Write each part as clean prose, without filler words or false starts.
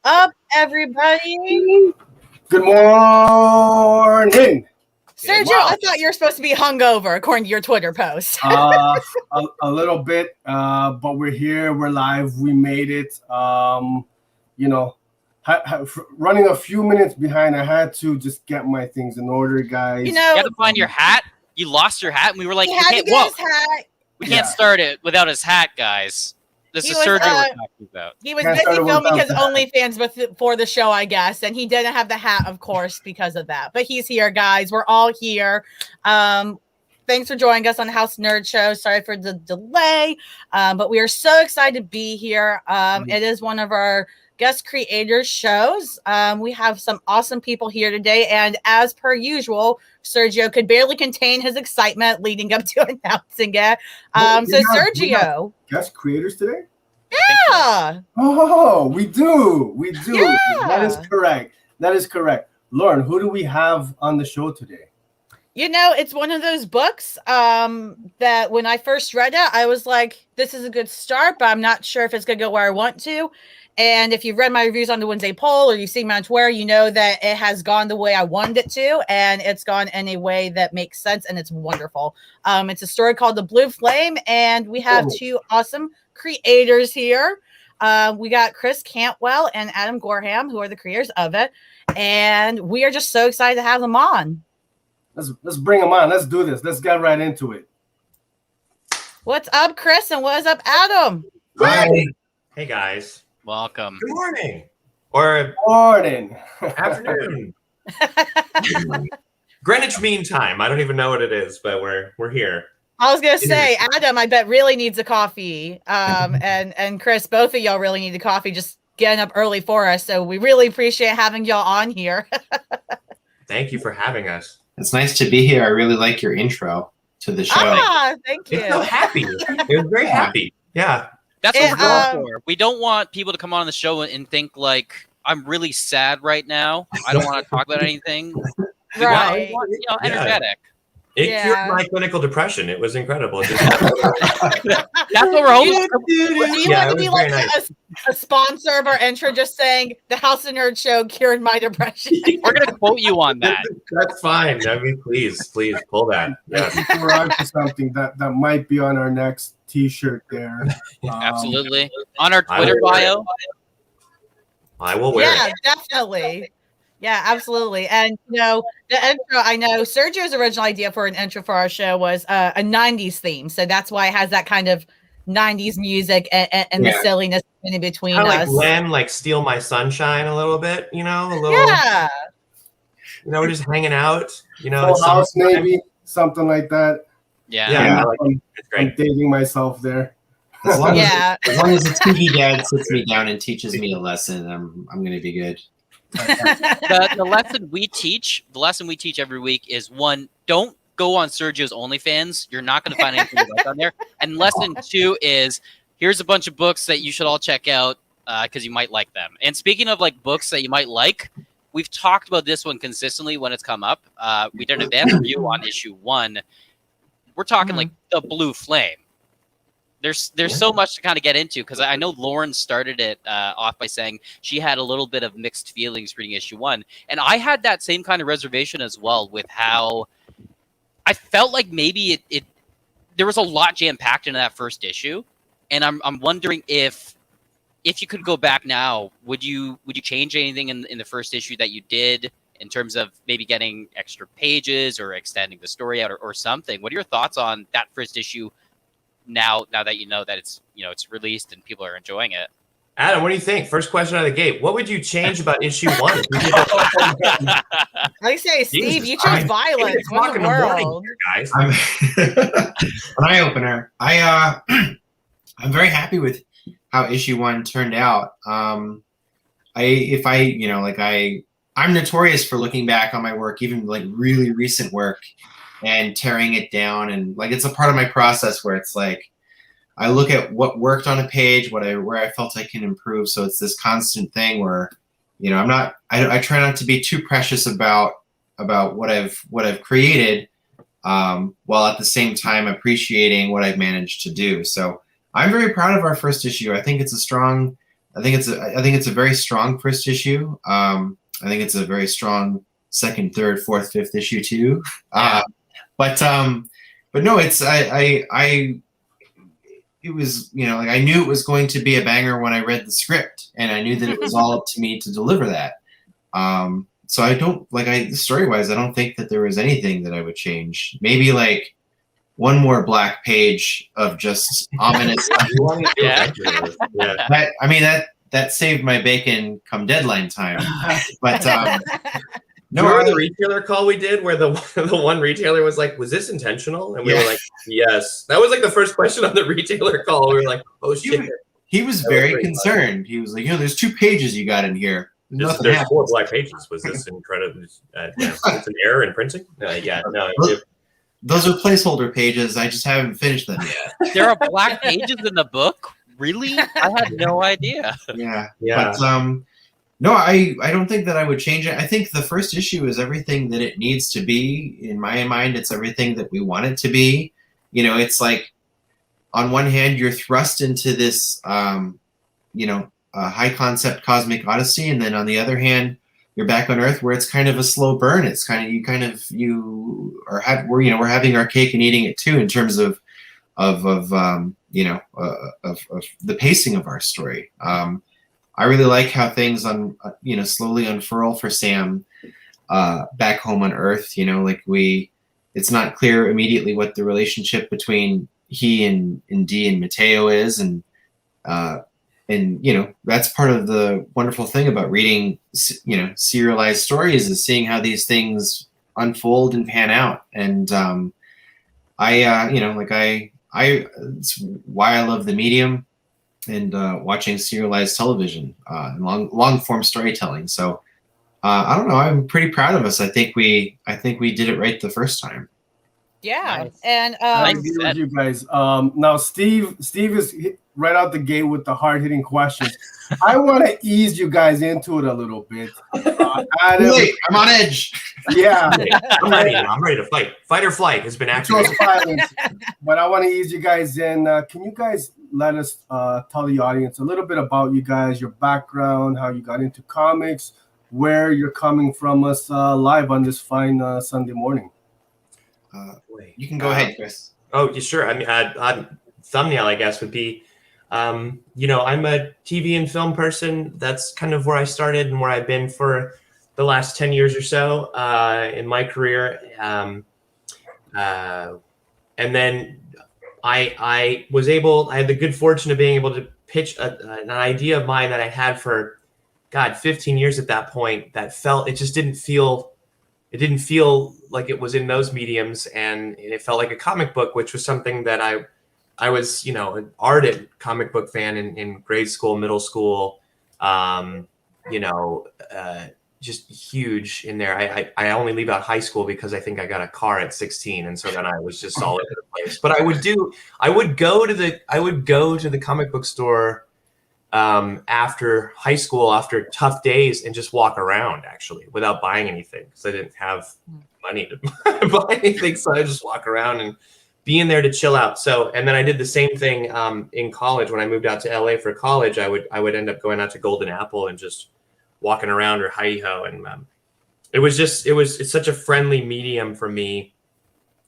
up, everybody? Good morning. Sergio, wow. I thought you were supposed to be hungover, according to your Twitter post. A little bit, but we're here. We're live. We made it. Running a few minutes behind. I had to just get my things in order, guys. You had to find your hat. You lost your hat, and we were like, he had to get his hat. We can't start it without his hat, guys. This is Sergio we're talking about. He was busy filming his OnlyFans for the show, I guess, and he didn't have the hat, of course, because of that. But he's here, guys. We're all here. Thanks for joining us on the House Nerd Show. Sorry for the delay, but we are so excited to be here. It is one of our guest creators shows. We have some awesome people here today, and as per usual, Sergio could barely contain his excitement leading up to announcing it. Sergio, guest creators today? Yeah. Oh, we do. Yeah. That is correct. Lauren, who do we have on the show today? You know, it's one of those books that when I first read it, I was like, this is a good start, but I'm not sure if it's going to go where I want to. And if you've read my reviews on the Wednesday poll or you've seen my Twitter, you know that it has gone the way I wanted it to, and it's gone in a way that makes sense, and it's wonderful. It's a story called The Blue Flame, and we have two awesome creators here. We got Chris Cantwell and Adam Gorham, who are the creators of it, and we are just so excited to have them on. Let's bring them on. Let's do this. Let's get right into it. What's up, Chris, and what's up, Adam? Hi. Hey, guys. Welcome. Good morning. Or morning. Afternoon. Greenwich Mean Time. I don't even know what it is, but we're here. I was gonna say, Adam, I bet really needs a coffee. And Chris, both of y'all really need a coffee. Just getting up early for us, so we really appreciate having y'all on here. Thank you for having us. It's nice to be here. I really like your intro to the show. Thank you. It's so happy. It was very happy. Yeah. That's what we're going for. We don't want people to come on the show and think like, I'm really sad right now. I don't want to talk about anything. Right. Energetic. It cured my clinical depression. It was incredible. That's what we're hoping. Do you want to be like a sponsor of our intro just saying the House of Nerd Show cured my depression? We're going to quote you on that. That's fine. I mean, please pull that. Yes. We're on to something that might be on our next T-shirt there. Absolutely. On our Twitter bio. I will wear it. Yeah, definitely. Yeah, absolutely. And, the intro, I know Sergio's original idea for an intro for our show was a 90s theme. So that's why it has that kind of 90s music and the silliness in between us. Like Glenn, like Steal My Sunshine a little bit, a little. Yeah. We're just hanging out, Full House maybe, something like that. Yeah. It's great. I'm dating myself there. As long as the TV dad sits me down and teaches me a lesson, I'm going to be good. The lesson we teach every week is, one, don't go on Sergio's OnlyFans. You're not going to find anything you like on there. And lesson two is, here's a bunch of books that you should all check out because you might like them. And speaking of like books that you might like, we've talked about this one consistently when it's come up. We did an advanced review on issue 1. We're talking like The Blue Flame. There's so much to kind of get into, because I know Lauren started it off by saying she had a little bit of mixed feelings reading issue 1. And I had that same kind of reservation as well, with how I felt like maybe there was a lot jam-packed into that first issue. And I'm wondering if you could go back now, would you change anything in the first issue that you did in terms of maybe getting extra pages or extending the story out or something? What are your thoughts on that first issue now that you know that it's released and people are enjoying it? Adam, what do you think? First question out of the gate. What would you change about issue 1? I say, Steve, you chose violence. What in the world? Guys. An eye-opener. I'm very happy with how issue 1 turned out. I'm notorious for looking back on my work, even like really recent work, and tearing it down, and like it's a part of my process where it's like I look at what worked on a page, where I felt I can improve. So it's this constant thing where I try not to be too precious about what I've created, while at the same time appreciating what I've managed to do. So I'm very proud of our first issue. I think it's a strong I think it's a very strong first issue. I think it's a very strong second, third, fourth, fifth issue too. But no, it's it was, like I knew it was going to be a banger when I read the script, and I knew that it was all up to me to deliver that. So I don't story-wise, I don't think that there was anything that I would change. Maybe like one more black page of just ominous stuff. Yeah. That saved my bacon come deadline time. But no, remember the retailer call we did where the one retailer was like, "Was this intentional?" And we were like, "Yes." That was like the first question on the retailer call. We were like, "Oh shit." He was very concerned. He was like, "There's 2 pages you got in here. There's 4 black pages. Was this incredible? It's an error in printing?" Those are placeholder pages. I just haven't finished them yet. There are black pages in the book? Really? I had no idea. Yeah. But, no, I don't think that I would change it. I think the first issue is everything that it needs to be. In my mind, it's everything that we want it to be. It's like, on one hand, you're thrust into this, high concept cosmic odyssey, and then on the other hand, you're back on Earth where it's kind of a slow burn. It's kind of we're having our cake and eating it too in terms of the pacing of our story. I really like how things slowly unfurl for Sam back home on Earth. It's not clear immediately what the relationship between he and Dee and Mateo is, and that's part of the wonderful thing about reading serialized stories, is seeing how these things unfold and pan out. And it's why I love the medium and watching serialized television and long form storytelling. So I don't know, I'm pretty proud of us. I think we did it right the first time. Yeah. Nice. And I agree with you guys. Now Steve is right out the gate with the hard-hitting questions. I want to ease you guys into it a little bit. Adam, Wait, I'm on edge. Yeah. I'm ready to fight. Fight or flight has been activated. But I want to ease you guys in. Can you guys let us tell the audience a little bit about you guys, your background, how you got into comics, where you're coming from us live on this fine Sunday morning? You can go ahead, Chris. Oh, sure. I mean, thumbnail, I guess, would be, I'm a TV and film person. That's kind of where I started and where I've been for the last 10 years or so in my career. And then I had the good fortune of being able to pitch an idea of mine that I had for, 15 years at that point, it didn't feel like it was in those mediums, and it felt like a comic book, which was something that I was, an ardent comic book fan in grade school, middle school, just huge in there. I only leave out high school because I think I got a car at 16, and so then I was just all over the place. But I would go to the comic book store after high school, after tough days, and just walk around actually without buying anything, because I didn't have money to buy anything. So I just walk around and be in there to chill out. So, and then I did the same thing in college. When I moved out to LA for college, I would end up going out to Golden Apple and just walking around, or Hi-Ho. And it's such a friendly medium for me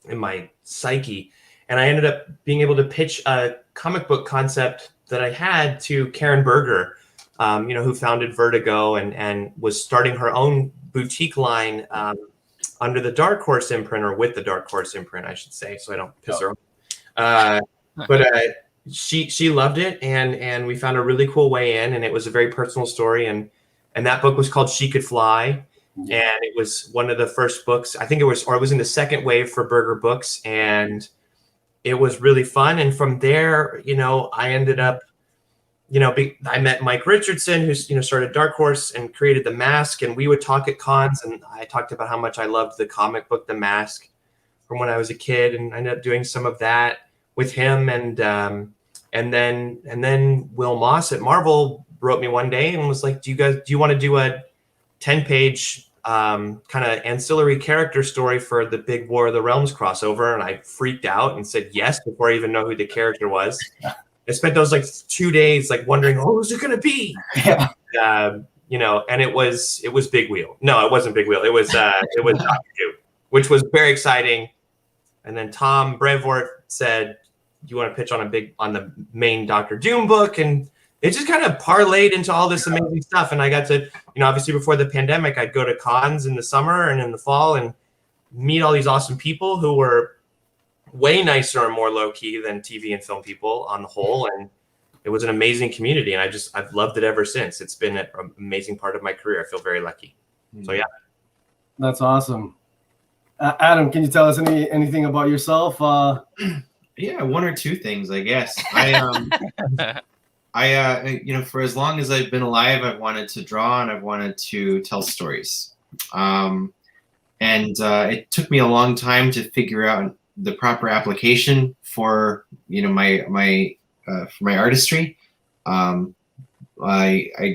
in my psyche. And I ended up being able to pitch a comic book concept that I had to Karen Berger, who founded Vertigo and was starting her own boutique line under the Dark Horse imprint, or with the Dark Horse imprint, I should say, so I don't piss her off. But she loved it, and we found a really cool way in, and it was a very personal story, and that book was called She Could Fly, and it was one of the first books. I think it was in the second wave for Berger Books, and it was really fun. And from there, I ended up, I met Mike Richardson, who's, started Dark Horse and created The Mask, and we would talk at cons, and I talked about how much I loved the comic book, The Mask, from when I was a kid, and I ended up doing some of that with him. And then Will Moss at Marvel wrote me one day and was like, do you want to do a 10-page kind of ancillary character story for the big War of the Realms crossover? And I freaked out and said yes before I even know who the character was. I spent those like 2 days like wondering, oh, who's it gonna be? Yeah. You know, and it was Big Wheel. No, it wasn't Big Wheel. It was Doctor Who, which was very exciting. And then Tom Brevoort said, "Do you want to pitch on the main Doctor Doom book?" And it just kind of parlayed into all this amazing stuff. And I got to, you know, obviously before the pandemic, I'd go to cons in the summer and in the fall and meet all these awesome people who were way nicer and more low key than TV and film people on the whole. And it was an amazing community, and I've loved it ever since. It's been an amazing part of my career. I feel very lucky. So yeah, that's awesome. Adam, can you tell us anything about yourself? Yeah, one or two things, I guess. You know, for as long as I've been alive, I've wanted to draw and I've wanted to tell stories. And it took me a long time to figure out the proper application for, you know, for my artistry. I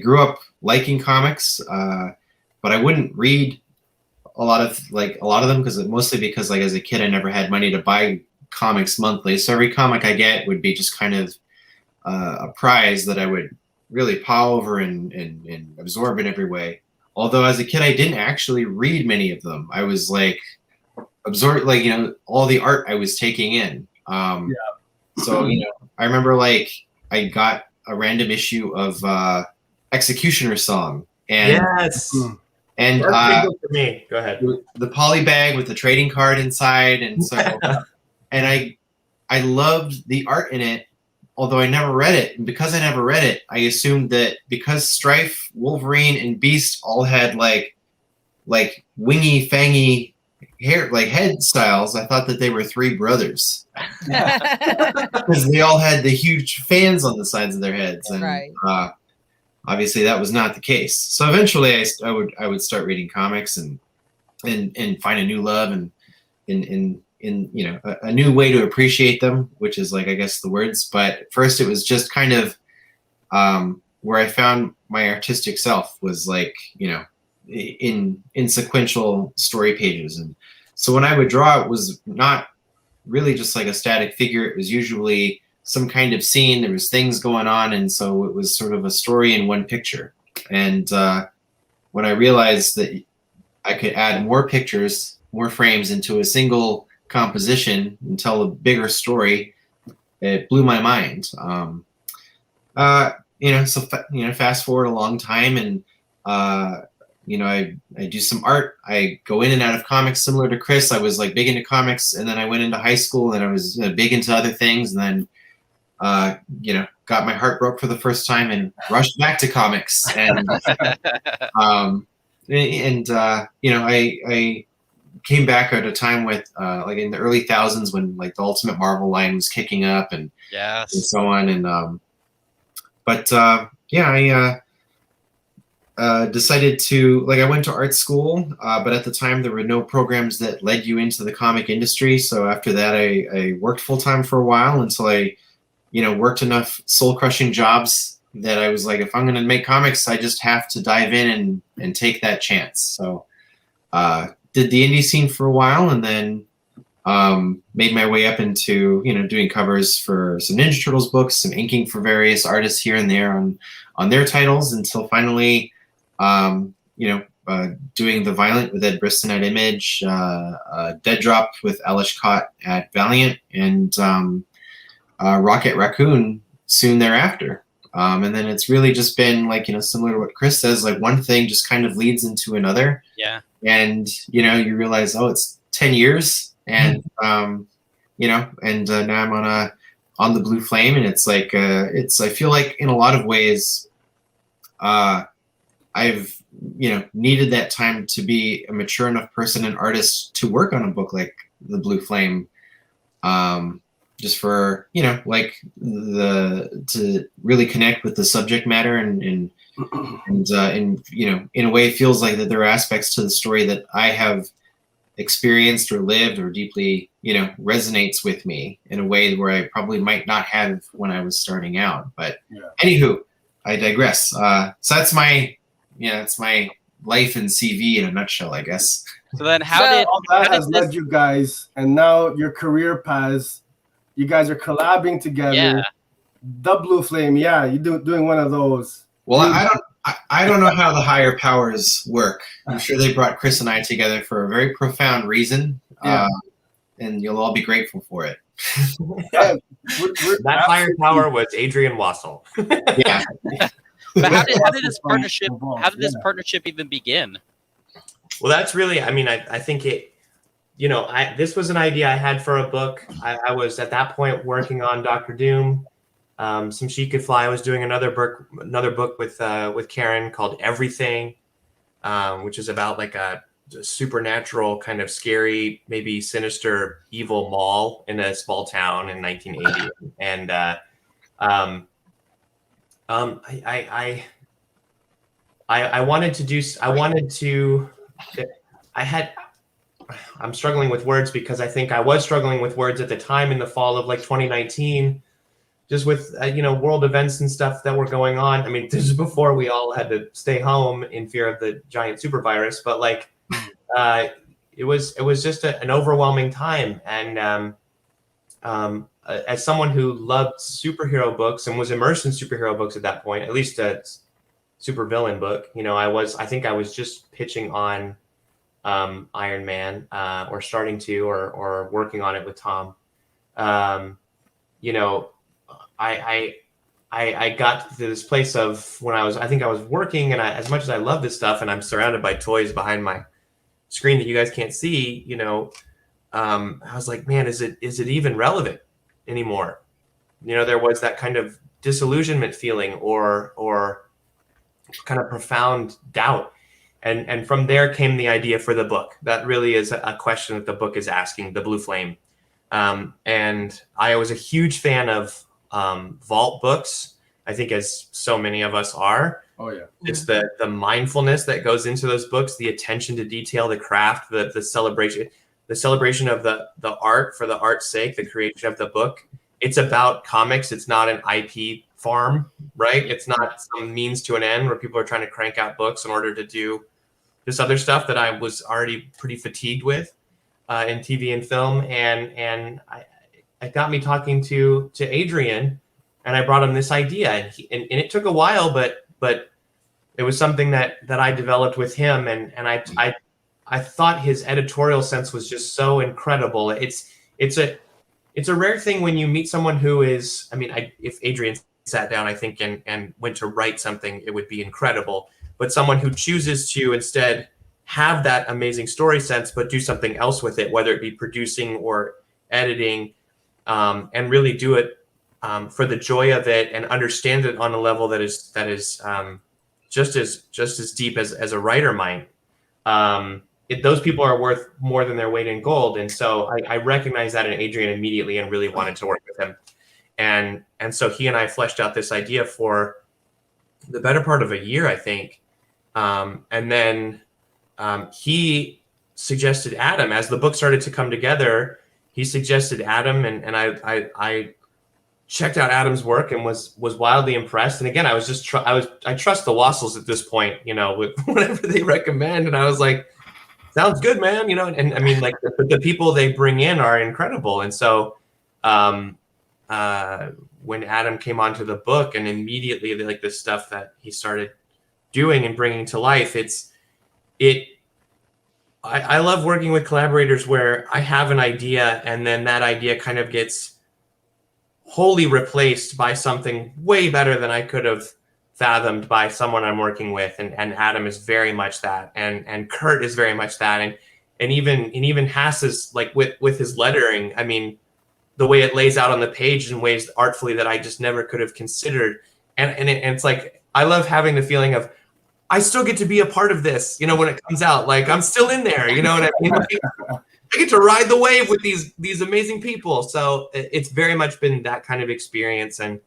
grew up liking comics, but I wouldn't read a lot of them mostly because like as a kid I never had money to buy comics monthly. So every comic I get would be just kind of a prize that I would really paw over and absorb in every way. Although as a kid I didn't actually read many of them. I was like absorbed, like, you know, all the art I was taking in. So, you know, I remember like I got a random issue of Executioner Song, and yes, and for me, go ahead. The poly bag with the trading card inside, and so and I loved the art in it, although I never read it. And because I never read it, I assumed that because Strife, Wolverine, and Beast all had like wingy, fangy hair, like head styles, I thought that they were three brothers because they all had the huge fans on the sides of their heads, and right. Obviously that was not the case. So eventually I would start reading comics and find a new love and in you know a new way to appreciate them, which is like I guess the words. But first it was just kind of where I found my artistic self was like, you know, in sequential story pages. And so when I would draw, it was not really just like a static figure. It was usually some kind of scene. There was things going on, and so it was sort of a story in one picture. And when I realized that I could add more pictures, more frames into a single composition and tell a bigger story, it blew my mind. You know, so you know, fast forward a long time, and you know, I do some art. I go in and out of comics, similar to Chris. I was like big into comics, and then I went into high school, and I was big into other things, and then you know, got my heart broke for the first time and rushed back to comics. And you know, I came back at a time with like in the early thousands when like the Ultimate Marvel line was kicking up and so on. And yeah, I decided to, like, I went to art school, but at the time there were no programs that led you into the comic industry. So after that, I worked full time for a while until I, you know, worked enough soul crushing jobs that I was like, if I'm going to make comics, I just have to dive in and take that chance. So did the indie scene for a while, and then made my way up into, you know, doing covers for some Ninja Turtles books, some inking for various artists here and there on their titles, until finally, you know, doing The Violent with Ed Brisson at Image, Dead Drop with Alish Cott at Valiant, and Rocket Raccoon soon thereafter. And then it's really just been like, you know, similar to what Chris says, like one thing just kind of leads into another. Yeah. And, you know, you realize, oh, it's 10 years. And, you know, and now I'm on the Blue Flame, and it's like, I feel like in a lot of ways, I've, you know, needed that time to be a mature enough person and artist to work on a book like the Blue Flame. Just for, you know, like to really connect with the subject matter and you know, in a way it feels like that there are aspects to the story that I have experienced or lived or deeply, you know, resonates with me in a way where I probably might not have when I was starting out. But anywho, I digress. So that's my, it's my life and CV in a nutshell, I guess. So then all that has led you guys, and now your career paths, you guys are collabing together. Yeah. The Blue Flame, yeah, you're doing one of those. Well, I don't know how the higher powers work. I'm sure they brought Chris and I together for a very profound reason, Yeah. and you'll all be grateful for it. Yeah, That higher power was Adrian Wassel. Yeah. But how did this From partnership? involved, How did this yeah. partnership even begin? Well, that's really, I mean, I think it, you know, this was an idea I had for a book. I was at that point working on Dr. Doom. Some Sheep Could Fly. I was doing another book with Karen called Everything, which is about like a supernatural kind of scary, maybe sinister, evil mall in a small town in 1980. And I wanted to I'm struggling with words because I think I was struggling with words at the time in the fall of like 2019, just with world events and stuff that were going on. I mean, this is before we all had to stay home in fear of the giant super virus, but like it was just an overwhelming time. And as someone who loved superhero books and was immersed in superhero books at that point, at least a supervillain book, I think I was just pitching on Iron Man, or starting to, or working on it with Tom. I got to this place of when I think I was working, and as much as I love this stuff, and I'm surrounded by toys behind my screen that you guys can't see, I was like, man, is it even relevant anymore? There was that kind of disillusionment feeling, or kind of profound doubt. And from there came the idea for the book. That really is a question that the book is asking, The Blue Flame. And I was a huge fan of vault books, I think, as so many of us are. Oh, yeah. It's the mindfulness that goes into those books, the attention to detail, the craft, the celebration of the art for the art's sake, the creation of the book. It's about comics. It's not an IP farm, right? It's not some means to an end where people are trying to crank out books in order to do this other stuff that I was already pretty fatigued with in TV and film. And it got me talking to Adrian, and I brought him this idea, and it took a while, but it was something that I developed with him. And I thought his editorial sense was just so incredible. It's a rare thing when you meet someone who is, if Adrian sat down, I think, and went to write something, it would be incredible. But someone who chooses to instead have that amazing story sense, but do something else with it, whether it be producing or editing, and really do it for the joy of it, and understand it on a level that is just as deep as a writer might. Those people are worth more than their weight in gold. And so I recognized that in Adrian immediately and really wanted to work with him. And so he and I fleshed out this idea for the better part of a year, I think. And then he suggested Adam. As the book started to come together, he suggested Adam, and I checked out Adam's work and was wildly impressed. And again, I trust the Wassels at this point, with whatever they recommend. And I was like, sounds good, man. And I mean, like the people they bring in are incredible. And so when Adam came onto the book, and immediately like the stuff that he started doing and bringing to life, I love working with collaborators where I have an idea and then that idea kind of gets wholly replaced by something way better than I could have fathomed by someone I'm working with. And Adam is very much that, and Kurt is very much that, and even Hass's, like with his lettering, I mean, the way it lays out on the page in ways artfully that I just never could have considered. And it's like, I love having the feeling of, I still get to be a part of this, when it comes out, like I'm still in there, what I mean? I get to ride the wave with these amazing people. So it's very much been that kind of experience. And,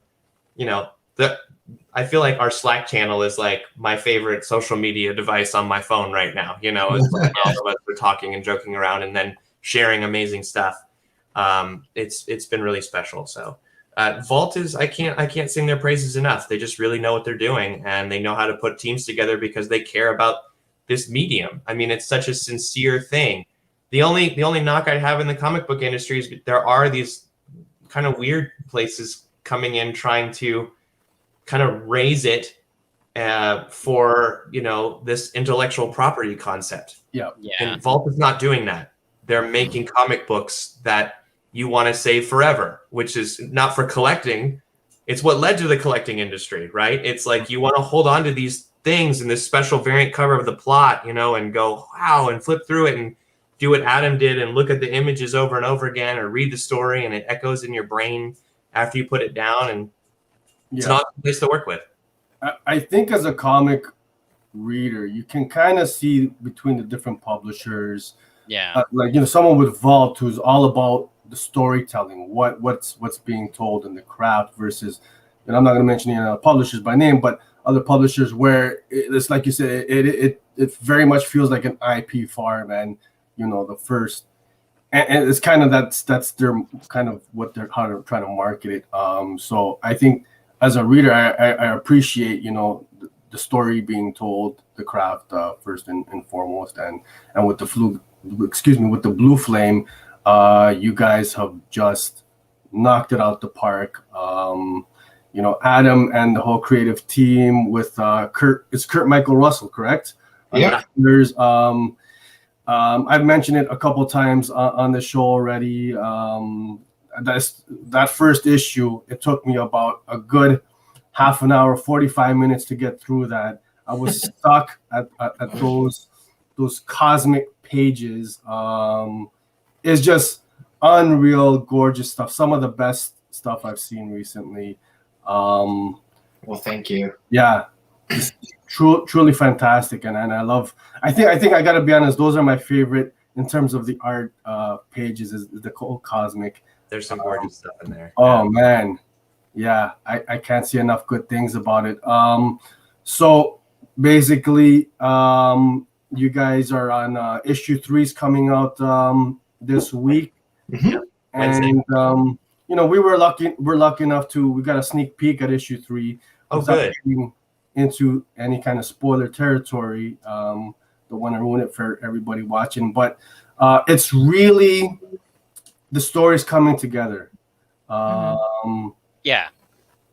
I feel like our Slack channel is like my favorite social media device on my phone right now. It's like all of us are talking and joking around and then sharing amazing stuff. It's been really special. So Vault is, I can't sing their praises enough. They just really know what they're doing, and they know how to put teams together because they care about this medium. I mean, it's such a sincere thing. The only knock I'd have in the comic book industry is there are these kind of weird places coming in trying to kind of raise it for, you know, this intellectual property concept. Yeah. And Vault is not doing that. They're making comic books that you want to save forever, which is not for collecting. It's what led to the collecting industry, right? It's like you want to hold on to these things in this special variant cover of the plot, you know, and go, wow, and flip through it and do what Adam did and look at the images over and over again, or read the story and it echoes in your brain after you put it down. And it's an awesome place to work with. I think as a comic reader, you can kind of see between the different publishers. Yeah. Like, you know, someone with Vault who's all about the storytelling, what's being told in the craft versus, and I'm not going to mention any publishers by name, but other publishers where it's like you said, it very much feels like an IP farm, and you know the first, and it's kind of that's their kind of what they're how they're trying to market it. So I think as a reader, I appreciate, you know, the story being told, the craft first and foremost, and with the Blue Flame. You guys have just knocked it out the park. You know, Adam and the whole creative team with Kurt. It's Kurt Michael Russell, correct? Yeah. There's I've mentioned it a couple times on the show already. That first issue, it took me about a good half an hour, 45 minutes to get through that. I was stuck at those cosmic pages. It's just unreal, gorgeous stuff. Some of the best stuff I've seen recently. Well, thank you. Yeah, truly fantastic, and I love. I think I gotta be honest. Those are my favorite in terms of the art pages. Is the whole cosmic. There's some gorgeous stuff in there. Oh man, yeah. I can't see enough good things about it. So basically, you guys are on issue 3's coming out this week, and you know, we're lucky enough to, we got a sneak peek at issue 3. Oh, good. Getting into any kind of spoiler territory. Don't want to ruin it for everybody watching, but it's really, the story's coming together. Yeah,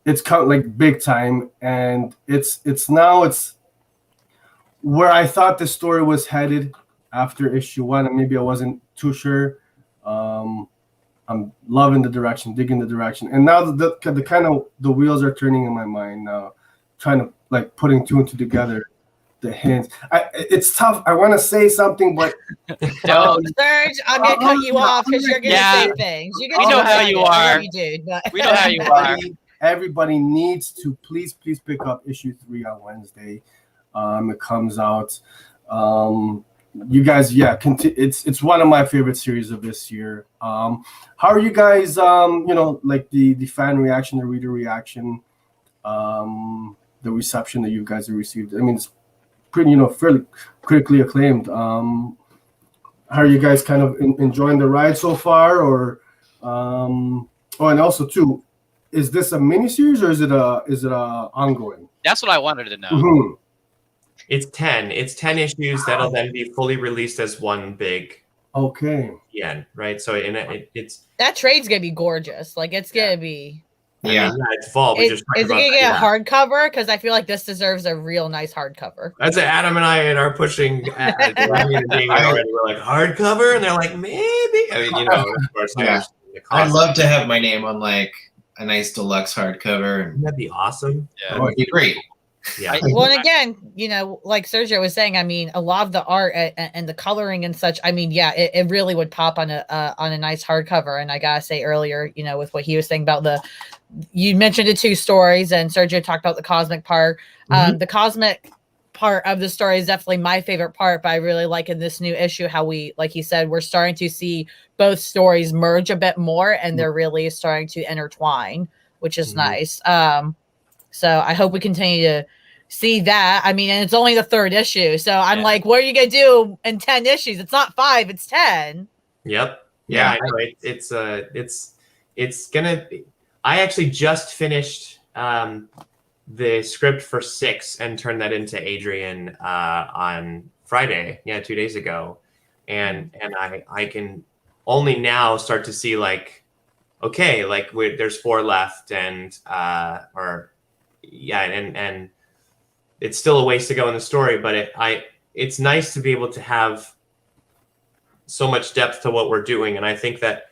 it's like big time, and it's where I thought the story was headed after issue 1, and maybe I wasn't too sure. I'm loving the direction, digging the direction, and now the kind of the wheels are turning in my mind now, trying to like putting two and two together. The hints. It's tough. I want to say something, but don't. Serge, I'm gonna cut you off because you're gonna say things. You we know how you are. You did, but. We know how you are. Everybody needs to please pick up issue 3 on Wednesday. It comes out. You guys, it's one of my favorite series of this year. How are you guys? You know, like the fan reaction, the reader reaction, the reception that you guys have received. I mean, it's pretty, you know, fairly critically acclaimed. How are you guys kind of enjoying the ride so far? Or, and also too, is this a miniseries or is it a ongoing? That's what I wanted to know. Mm-hmm. It's 10 issues that'll then be fully released as one big end, right? So it's that trade's gonna be gorgeous. Like it's gonna be. Yeah, it's fall. Is it gonna get a hardcover? Because I feel like this deserves a real nice hardcover. That's what Adam and I are pushing. We're like hardcover, and they're like maybe. I mean, you know, of course, I'd love to have my name on like a nice deluxe hardcover. That'd be awesome. Yeah, that would be great. Yeah. Well, and again, you know, like Sergio was saying, I mean, a lot of the art and the coloring and such, I mean, yeah, it really would pop on a nice hardcover. And I gotta say earlier, you know, with what he was saying about you mentioned the two stories, and Sergio talked about the cosmic part. The cosmic part of the story is definitely my favorite part, but I really like in this new issue how we, like he said, we're starting to see both stories merge a bit more, and they're really starting to intertwine, which is nice. So I hope we continue to see that. I mean, and it's only the 3rd issue. So I'm like, what are you going to do in 10 issues? It's not 5, it's 10. Yep. Yeah, I know. It's going to, I actually just finished the script for 6 and turned that into Adrian on Friday. 2 days ago. And I can only now start to see like, okay, like there's 4 left, and and it's still a ways to go in the story, but it's nice to be able to have so much depth to what we're doing. And I think that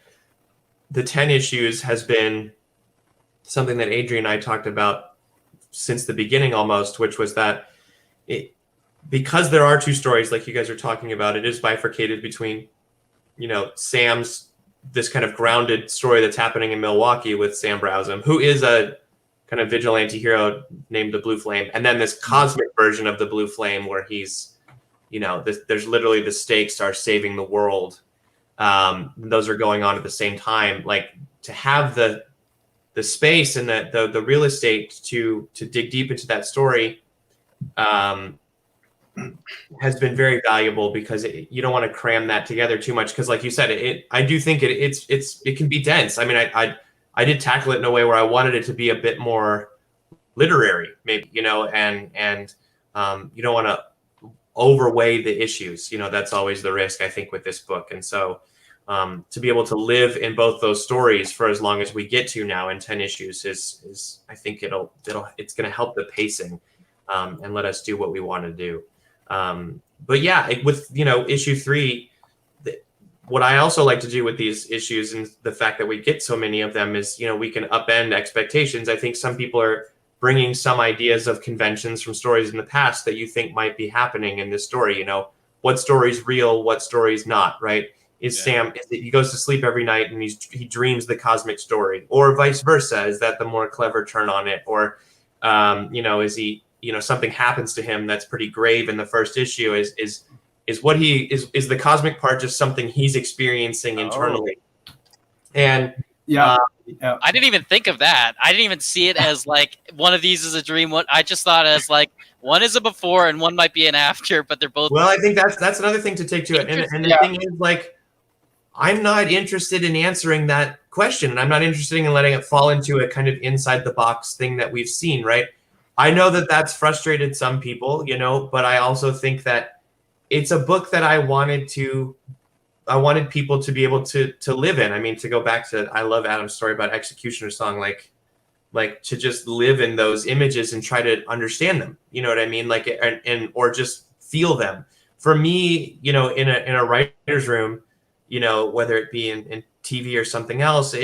the 10 issues has been something that Adrian and I talked about since the beginning almost, which was that because there are 2 stories, like you guys are talking about, it is bifurcated between, Sam's, this kind of grounded story that's happening in Milwaukee with Sam Browsam, who is a kind of vigilante hero named the Blue Flame, and then this cosmic version of the Blue Flame where he's, there's literally the stakes are saving the world. Those are going on at the same time. Like, to have the space and the real estate to dig deep into that story has been very valuable, because you don't want to cram that together too much, because like you said, I do think it can be dense. I mean, I did tackle it in a way where I wanted it to be a bit more literary, maybe, and you don't want to overweigh the issues. That's always the risk, I think, with this book. And so to be able to live in both those stories for as long as we get to now in 10 issues is I think it's going to help the pacing and let us do what we want to do. But yeah, with issue 3, what I also like to do with these issues, and the fact that we get so many of them, is we can upend expectations. I think some people are bringing some ideas of conventions from stories in the past that you think might be happening in this story. What story's real, what story's not, right? Sam, he goes to sleep every night and he dreams the cosmic story, or vice versa? Is that the more clever turn on it? Or is he, something happens to him that's pretty grave in the first issue? Is the cosmic part just something he's experiencing internally? And I didn't even think of that. I didn't even see it as like one of these is a dream. I just thought as like one is a before and one might be an after, but they're both. Well, I think that's another thing to take to it. And the thing is, like, I'm not interested in answering that question, and I'm not interested in letting it fall into a kind of inside the box thing that we've seen, right? I know that that's frustrated some people, but I also think that it's a book that I wanted people to be able to live in. I mean, to go back to, I love Adam's story about Executioner Song, like to just live in those images and try to understand them. You know what I mean? Like, or just feel them. For me, in a writer's room, whether it be in TV or something else,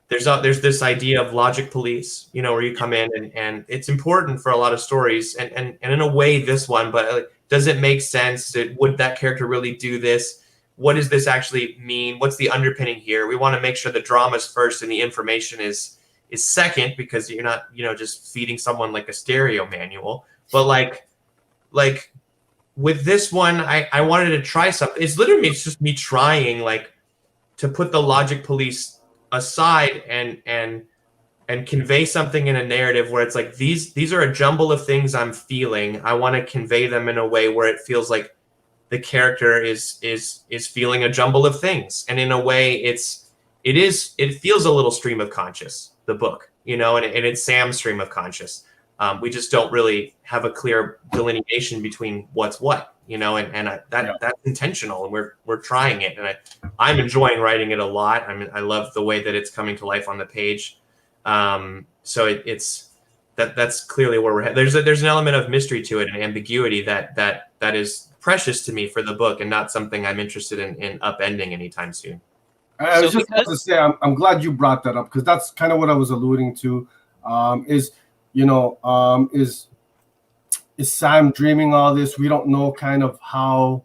there's this idea of logic police, where you come in and it's important for a lot of stories, and in a way this one, but does it make sense? Would that character really do this? What does this actually mean? What's the underpinning here? We want to make sure the drama's first and the information is second, because you're not, just feeding someone like a stereo manual. But like with this one, I wanted to try something. It's literally just me trying, like, to put the logic police aside and convey something in a narrative where it's like, these are a jumble of things I'm feeling. I want to convey them in a way where it feels like the character is feeling a jumble of things, and in a way it feels a little stream of conscious, the book, and it's Sam's stream of conscious. We just don't really have a clear delineation between what's what, that's intentional, and we're trying it, and I'm enjoying writing it a lot. I mean, I love the way that it's coming to life on the page. So that's clearly where we're headed. There's an element of mystery to it and ambiguity that is precious to me for the book, and not something I'm interested in upending anytime soon. I was just about to say, I'm glad you brought that up, because that's kind of what I was alluding to. Is Sam dreaming all this? We don't know kind of how,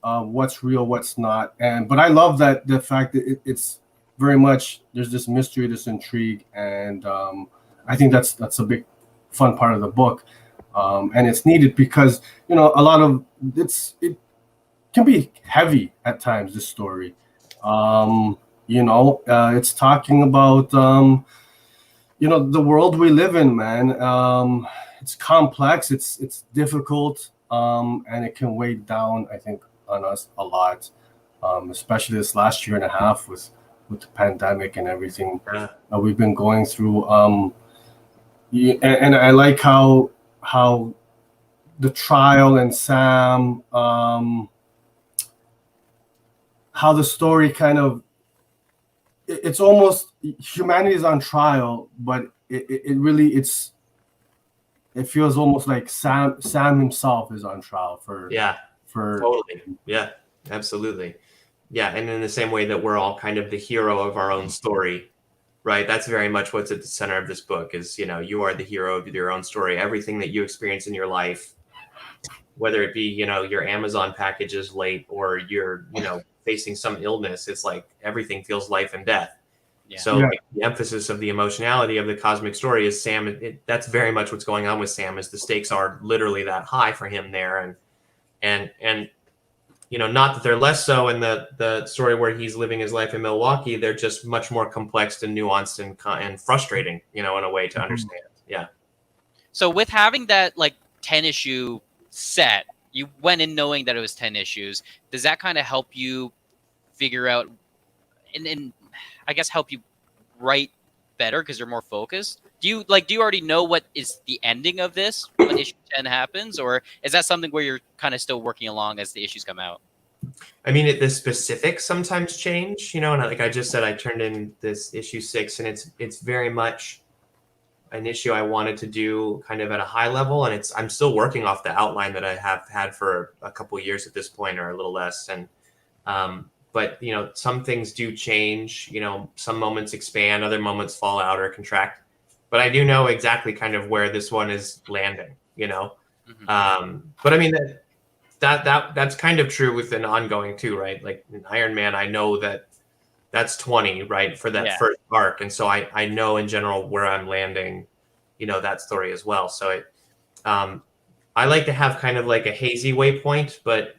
what's real, what's not. But I love that the fact that it's very much, there's this mystery, this intrigue, and I think that's a big fun part of the book. And it's needed because, a lot of it can be heavy at times, this story. It's talking about, the world we live in, man. It's complex, it's difficult, and it can weigh down, I think, on us a lot, especially this last year and a half with the pandemic and everything we've been going through. And I like how the trial and Sam, how the story kind of it's almost humanity is on trial, but it really it feels almost like Sam himself is on trial for totally. Yeah, absolutely. Yeah, and in the same way that we're all kind of the hero of our own story, right? That's very much what's at the center of this book is, you are the hero of your own story. Everything that you experience in your life, whether it be, your Amazon package is late or you're, facing some illness, it's like everything feels life and death. Yeah. So like, the emphasis of the emotionality of the cosmic story is Sam. That's very much what's going on with Sam is the stakes are literally that high for him there. And not that they're less so in the story where he's living his life in Milwaukee. They're just much more complex and nuanced and frustrating, in a way to understand. Yeah. So with having that like 10 issue set, you went in knowing that it was 10 issues. Does that kind of help you figure out and I guess help you write better because you're more focused? Do you already know what is the ending of this when issue 10 happens, or is that something where you're kind of still working along as the issues come out? I mean, the specifics sometimes change, and like I just said, I turned in this issue 6, and it's very much an issue I wanted to do kind of at a high level, and I'm still working off the outline that I have had for a couple of years at this point, or a little less, and but some things do change. Some moments expand, other moments fall out or contract. But I do know exactly kind of where this one is landing. Mm-hmm. But I mean that's kind of true with an ongoing too, right? Like in Iron Man, I know that's 20, right, for that first arc, and so I know in general where I'm landing, that story as well. So I like to have kind of like a hazy waypoint, but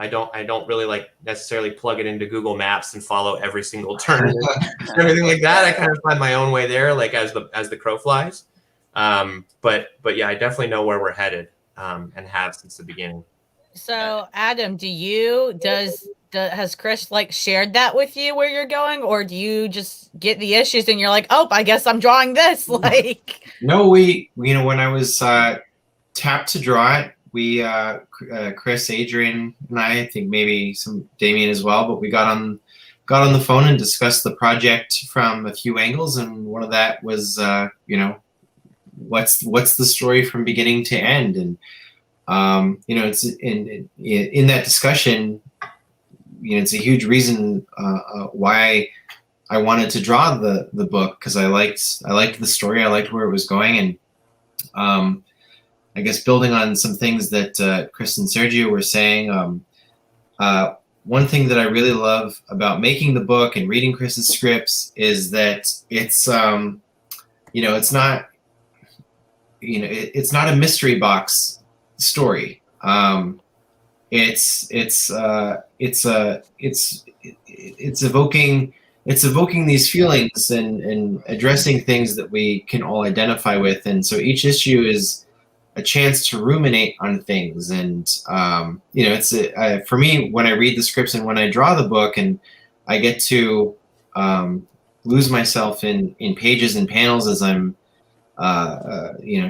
I don't really like necessarily plug it into Google Maps and follow every single turn and everything like that. I kind of find my own way there, like as the crow flies. But yeah, I definitely know where we're headed, and have since the beginning. So Adam, has Chris like shared that with you where you're going, or do you just get the issues and you're like, oh, I guess I'm drawing this? Like, no, when I was tapped to draw it, we Chris, Adrian, and I think maybe some Damien as well, but we got on the phone and discussed the project from a few angles, and one of that was what's the story from beginning to end, and it's in that discussion, it's a huge reason why I wanted to draw the book, because I liked the story, I liked where it was going, and I guess building on some things that Chris and Sergio were saying, one thing that I really love about making the book and reading Chris's scripts is that it's it's not it's not a mystery box story. It's evoking these feelings and addressing things that we can all identify with, and so each issue is a chance to ruminate on things, and it's for me, when I read the scripts and when I draw the book, and I get to lose myself in pages and panels as I'm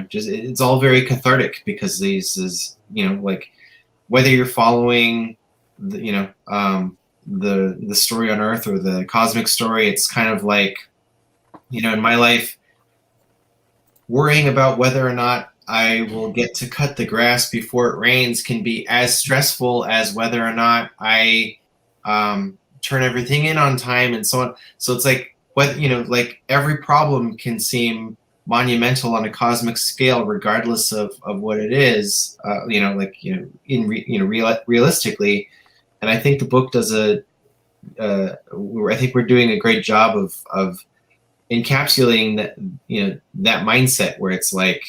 just it's all very cathartic, because these is like whether you're following the story on Earth or the cosmic story, it's kind of like in my life, worrying about whether or not I will get to cut the grass before it rains can be as stressful as whether or not I turn everything in on time, and so on. So it's like like every problem can seem monumental on a cosmic scale, regardless of what it is. Realistically, and I think the book does I think we're doing a great job of encapsulating that that mindset where it's like.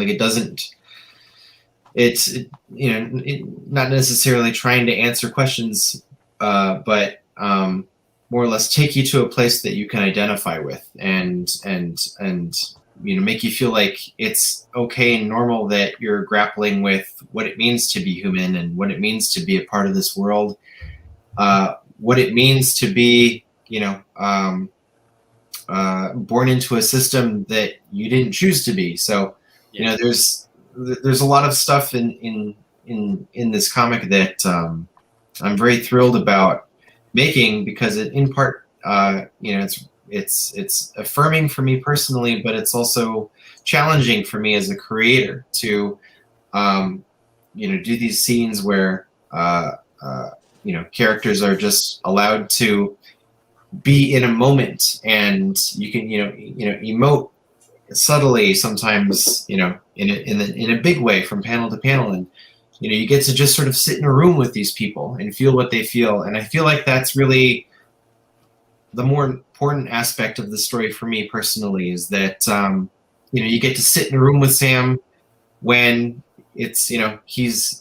It doesn't. It's not necessarily trying to answer questions, but more or less take you to a place that you can identify with, and make you feel like it's okay and normal that you're grappling with what it means to be human and what it means to be a part of this world, what it means to be born into a system that you didn't choose to be. So, there's a lot of stuff in this comic that I'm very thrilled about making, because it, in part, you know, it's affirming for me personally, but it's also challenging for me as a creator to, you know, do these scenes where, you know, characters are just allowed to be in a moment, and you can, you know, emote subtly sometimes, you know, in a big way from panel to panel, and you know, you get to just sort of sit in a room with these people and feel what they feel, and I feel like that's really the more important aspect of the story for me personally, is that you know, you get to sit in a room with Sam when it's, you know, he's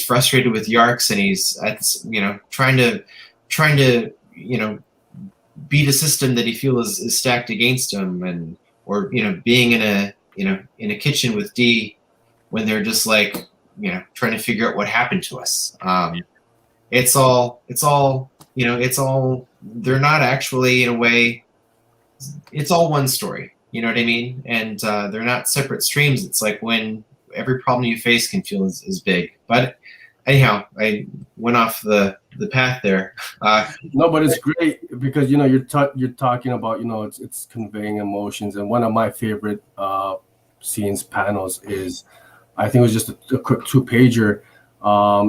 frustrated with Yarks, and he's you know, trying to you know, beat a system that he feels is stacked against him, and or, you know, being in a, you know, in a kitchen with Dee when they're just like, you know, trying to figure out what happened to us. It's all, you know, it's all, they're not actually, in a way, it's all one story, you know what I mean? And they're not separate streams. It's like when every problem you face can feel as big. But anyhow, I went off the path there. No, but it's great because, you know, you're talking about, you know, it's conveying emotions, and one of my favorite scenes, panels, is, I think it was just a quick 2-pager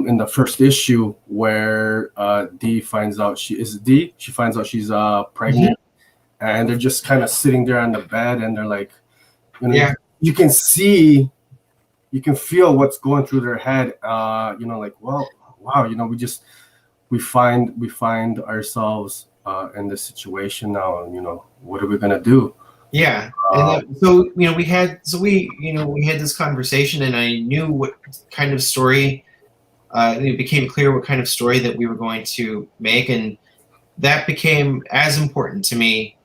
in the first issue where Dee finds out she finds out she's pregnant, and they're just kind of sitting there on the bed, and they're like, you know, Yeah. you can see, you can feel what's going through their head. You know, like, well, wow, you know, we find ourselves in this situation now, and, you know, what are we gonna do? Yeah, and so, you know, we had this conversation, and I knew what kind of story. It became clear what kind of story that we were going to make, and that became as important to me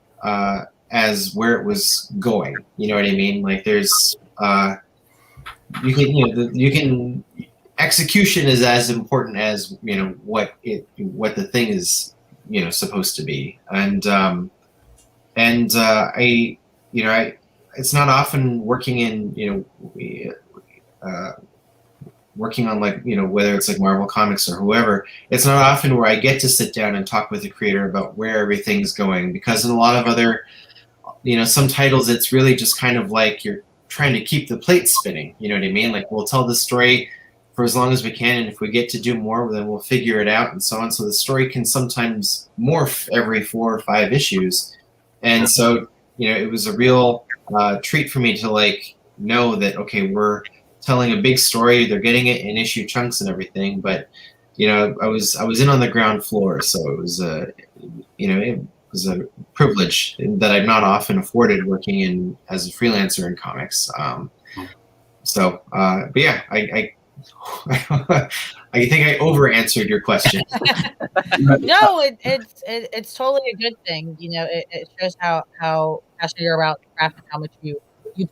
as where it was going. You know what I mean? Like, there's you can execution is as important as, you know, what the thing is, you know, supposed to be, and I, you know, it's not often working in, you know, working on, like, you know, whether it's like Marvel Comics or whoever, it's not often where I get to sit down and talk with the creator about where everything's going, because in a lot of other, you know, some titles, it's really just kind of like you're trying to keep the plate spinning. You know what I mean? Like, we'll tell the story for as long as we can, and if we get to do more, then we'll figure it out, and so on. So the story can sometimes morph every 4 or 5 issues. And so, you know, it was a real treat for me to, like, know that, okay, we're telling a big story, they're getting it in issue chunks and everything, but, you know, I was in on the ground floor, so it was you know, it was a privilege that I'm not often afforded working in as a freelancer in comics. So, but yeah, I think I over answered your question. No, it's totally a good thing. You know, it shows how passionate you're about the craft and how much you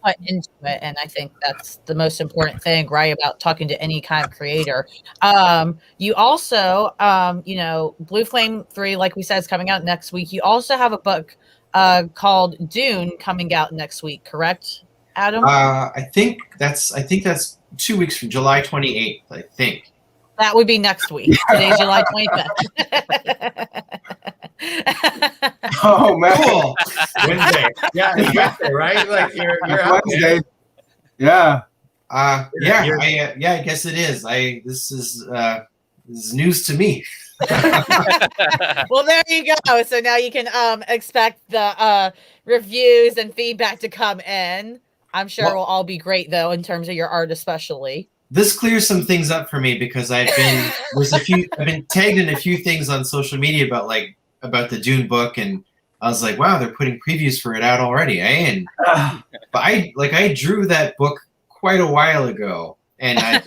put into it, and I think that's the most important thing, right, about talking to any kind of creator. You also, you know, Blue Flame 3, like we said, is coming out next week. You also have a book called Dune coming out next week, correct, Adam? I think that's 2 weeks from July 28th, I think. That would be next week. Today's July 25th. Oh man, Cool. Wednesday. Yeah, you got there, right? Like, you're out there. Wednesday. Yeah. I guess it is. This is news to me. Well, there you go. So now you can expect the reviews and feedback to come in. I'm sure it will all be great, though, in terms of your art, especially. This clears some things up for me, because I've been tagged in a few things on social media about the Dune book, and I was like, wow, they're putting previews for it out already, eh? But I drew that book quite a while ago, and I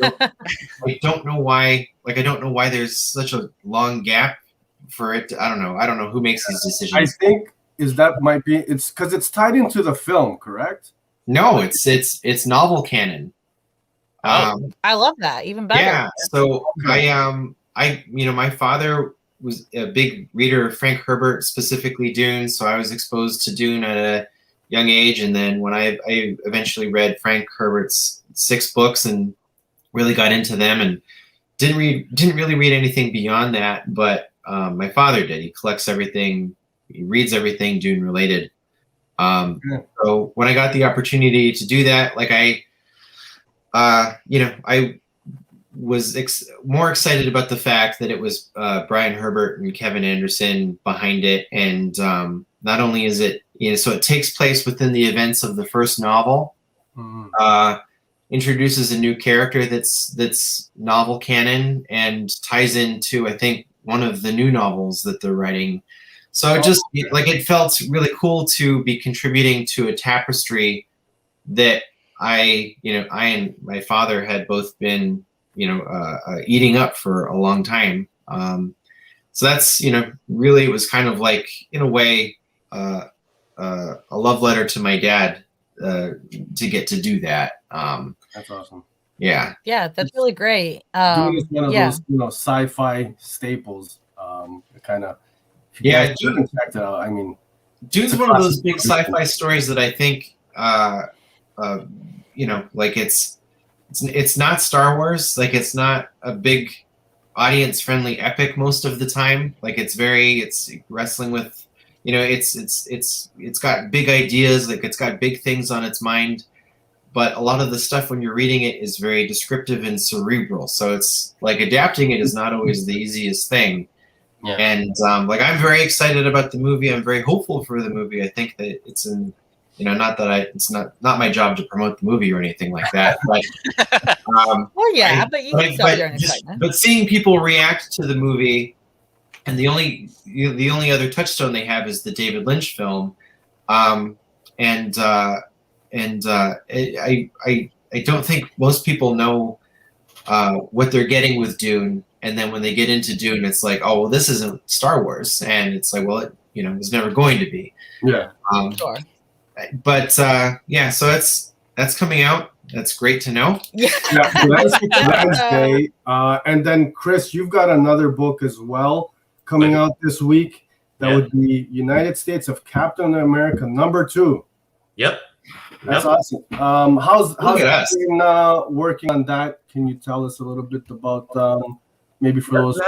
don't know why. Like, I don't know why there's such a long gap for it. I don't know who makes these decisions. I think it's because it's tied into the film, correct? No, it's novel canon. I love that. Even better. Yeah. So I my father was a big reader of Frank Herbert, specifically Dune. So I was exposed to Dune at a young age. And then when I eventually read Frank Herbert's 6 books and really got into them, and didn't really read anything beyond that. But my father did. He collects everything, he reads everything Dune related. So when I got the opportunity to do that, like I was more excited about the fact that it was Brian Herbert and Kevin Anderson behind it, and not only is it, so it takes place within the events of the first novel, introduces a new character that's novel canon and ties into, I think, one of the new novels that they're writing. So it felt really cool to be contributing to a tapestry that I and my father had both been, eating up for a long time. So that's, really, it was kind of like, in a way, a love letter to my dad to get to do that. That's awesome. Yeah. Yeah, that's really great. Dune is one of those, sci-fi staples. Kind of. Yeah, Dune checked it out. I mean, Dune's one of those big sci-fi stories that I think, like it's not Star Wars. Like, it's not a big audience-friendly epic most of the time. Like, it's wrestling with, it's got big ideas. Like, it's got big things on its mind. But a lot of the stuff when you're reading it is very descriptive and cerebral. So it's like adapting it is not always the easiest thing. Yeah. And I'm very excited about the movie. I'm very hopeful for the movie. I think that it's it's not my job to promote the movie or anything like that. But well, yeah, but you can sell your own excitement. But seeing people react to the movie, and the only other touchstone they have is the David Lynch film, I don't think most people know what they're getting with Dune. And then when they get into Dune, it's like, oh, well, this isn't Star Wars. And it's like, well, it was never going to be. Yeah. Sure. But so that's coming out. That's great to know. Yeah. Wednesday. And then, Chris, you've got another book as well coming out this week. That would be United States of Captain America #2. Yep. That's awesome. How's us. been working on that? Can you tell us a little bit about maybe for those?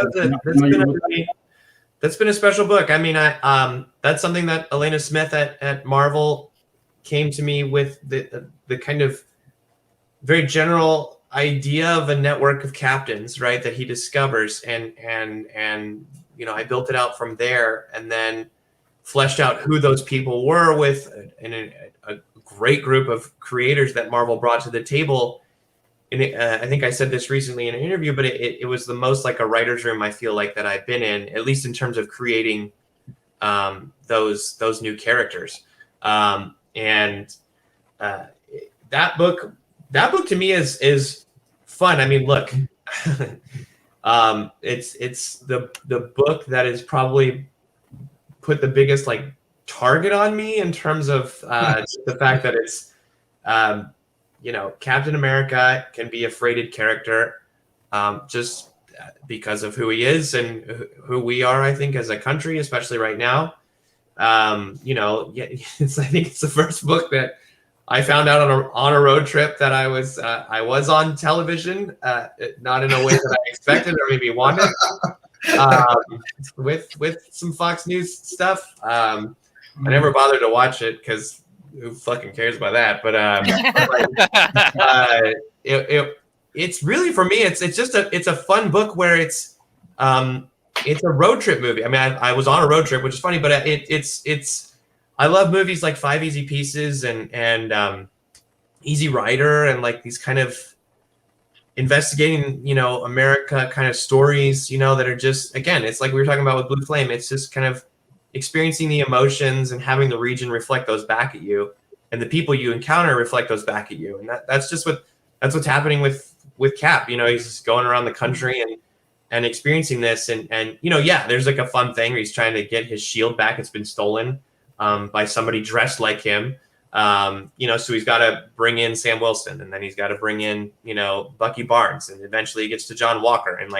That's been a special book. I mean, that's something that Elena Smith at Marvel came to me with the kind of very general idea of a network of captains, right? That he discovers, and I built it out from there, and then fleshed out who those people were with a great group of creators that Marvel brought to the table. And I think I said this recently in an interview, but it was the most like a writer's room I feel like that I've been in, at least in terms of creating those new characters. And that book to me is fun. I mean, look, it's the book that is probably put the biggest like target on me in terms of the fact that it's Captain America can be a freighted character just because of who he is and who we are, I think, as a country, especially right now. I think it's the first book that I found out on a road trip that I was on television, not in a way that I expected or maybe wanted, with some Fox News stuff. I never bothered to watch it because who fucking cares about that? But it's really, for me, it's a fun book where it's a road trip movie. I mean, I was on a road trip, which is funny, but it's I love movies like Five Easy Pieces and Easy Rider and like these kind of investigating, America kind of stories, that are just, again, it's like we were talking about with Blue Flame. It's just kind of experiencing the emotions and having the region reflect those back at you, and the people you encounter reflect those back at you. And that's what's happening with Cap. He's going around the country and experiencing this, and there's like a fun thing where he's trying to get his shield back. It's been stolen by somebody dressed like him. So he's got to bring in Sam Wilson, and then he's got to bring in, Bucky Barnes, and eventually he gets to John Walker, and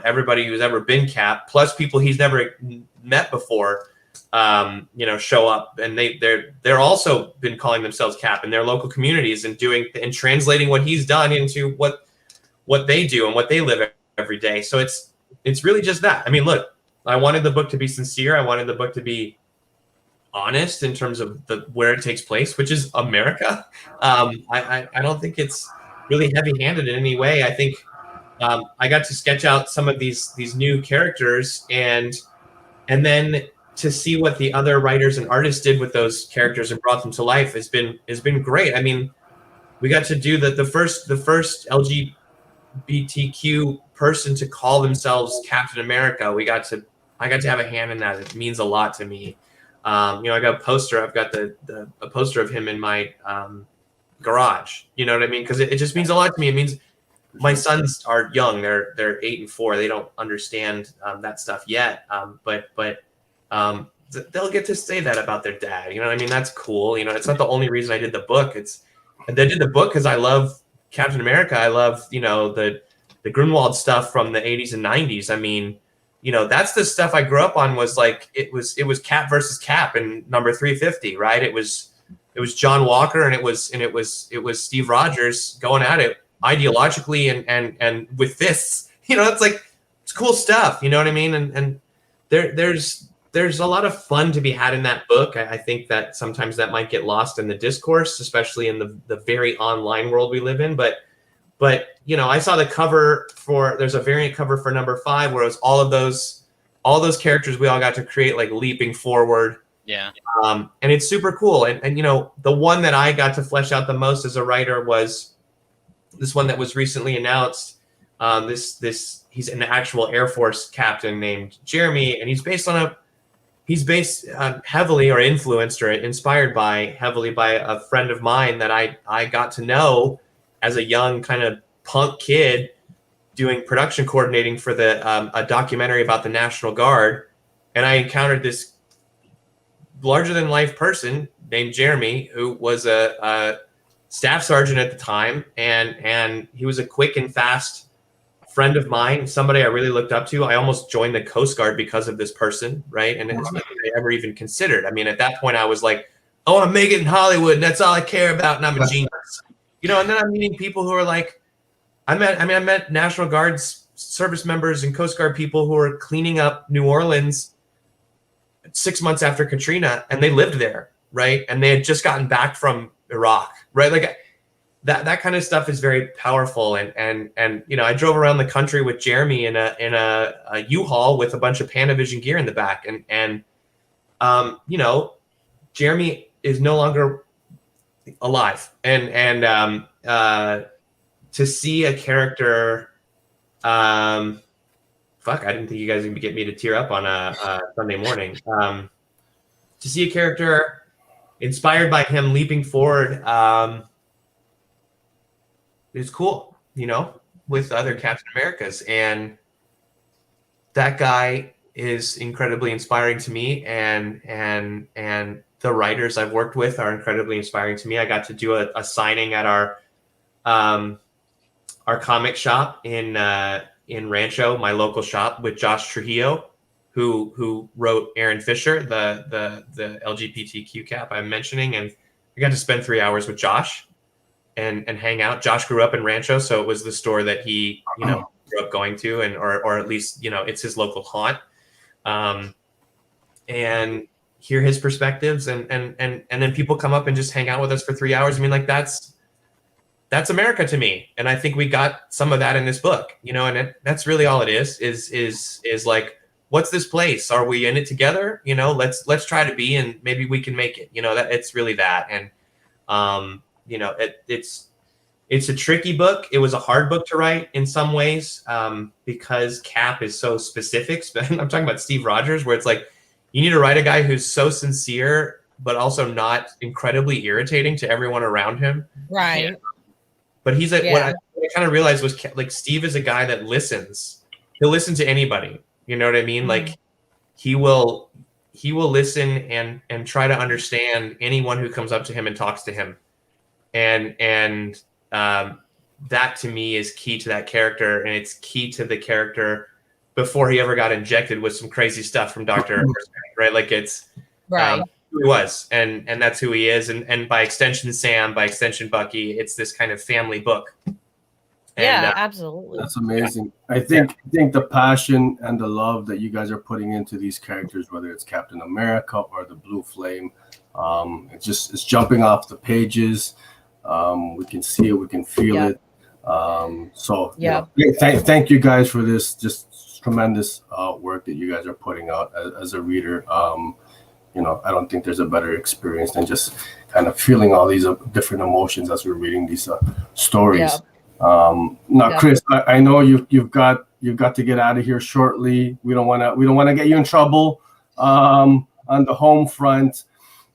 everybody who's ever been Cap, plus people he's never met before, show up, and they're also been calling themselves Cap in their local communities and and translating what he's done into what they do and what they live every day. So it's really just that. I mean, look, I wanted the book to be sincere. I wanted the book to be honest in terms of where it takes place, which is America. I don't think it's really heavy-handed in any way. I think I got to sketch out some of these new characters, and then to see what the other writers and artists did with those characters and brought them to life has been great. I mean, we got to do the first LGBTQ person to call themselves Captain America. I got to have a hand in that. It means a lot to me. I got a poster. I've got a poster of him in my garage. You know what I mean? Because it just means a lot to me. It means my sons are young. They're 8 and 4. They don't understand that stuff yet. But they'll get to say that about their dad. You know what I mean? That's cool. It's not the only reason I did the book. I did the book because I love Captain America. I love the Grunwald stuff from the 80s and 90s. I mean, that's the stuff I grew up on. Was like it was Cap versus Cap in number 350, right? It was John Walker and it was Steve Rogers going at it ideologically and with fists. It's cool stuff. You know what I mean? And there's a lot of fun to be had in that book. I think that sometimes that might get lost in the discourse, especially in the very online world we live in. But I saw the cover there's a variant cover for number 5 where it was all those characters we all got to create, like leaping forward. Yeah. And it's super cool. And the one that I got to flesh out the most as a writer was this one that was recently announced. He's an actual Air Force captain named Jeremy, and he's based heavily or influenced or inspired heavily by a friend of mine that I got to know as a young kind of punk kid doing production coordinating for a documentary about the National Guard. And I encountered this larger than life person named Jeremy, who was a staff sergeant at the time. And he was a quick and fast friend of mine, somebody I really looked up to. I almost joined the Coast Guard because of this person, right? And it's nothing I ever even considered. I mean, at that point I was like, I want to make it in Hollywood and that's all I care about. And I'm a genius. And then I'm meeting people who are like, I met National Guard's service members and Coast Guard people who were cleaning up New Orleans 6 months after Katrina, and they lived there, right? And they had just gotten back from Iraq, right? Like that kind of stuff is very powerful. And I drove around the country with Jeremy in a U-Haul with a bunch of Panavision gear in the back, and Jeremy is no longer alive, and to see a character, I didn't think you guys would get me to tear up on a Sunday morning. To see a character inspired by him leaping forward is cool, with other Captain Americas, and that guy is incredibly inspiring to me, and the writers I've worked with are incredibly inspiring to me. I got to do a signing at our comic shop in Rancho, my local shop, with Josh Trujillo, who wrote Aaron Fisher, the LGBTQ cap I'm mentioning, and I got to spend 3 hours with Josh and hang out. Josh grew up in Rancho, so it was the store that he grew up going to, and or at least it's his local haunt, and hear his perspectives, and then people come up and just hang out with us for 3 hours. I mean, like that's America to me, and I think we got some of that in this book, and that's really all it is like, what's this place? Are we in it together? Let's try to be, and maybe we can make it. That it's really that, and it's a tricky book. It was a hard book to write in some ways, because Cap is so specific. I'm talking about Steve Rogers, where it's like you need to write a guy who's so sincere, but also not incredibly irritating to everyone around him. Right. Yeah. But he's what I kind of realized was, like, Steve is a guy that listens. He'll listen to anybody. You know what I mean? Mm-hmm. Like he will listen and try to understand anyone who comes up to him and talks to him. And that to me is key to that character, and it's key to the character before he ever got injected with some crazy stuff from Dr. right? Like it's right. Who he was, and that's who he is, and by extension Sam, by extension Bucky. It's this kind of family book. Yeah, absolutely. That's amazing. I think the passion and the love that you guys are putting into these characters, whether it's Captain America or the Blue Flame, it's jumping off the pages. We can see it, we can feel it. Thank you guys for this just tremendous work that you guys are putting out as a reader. I don't think there's a better experience than just kind of feeling all these different emotions as we're reading these stories. Chris, I know you've got to get out of here shortly. We don't want to get you in trouble on the home front.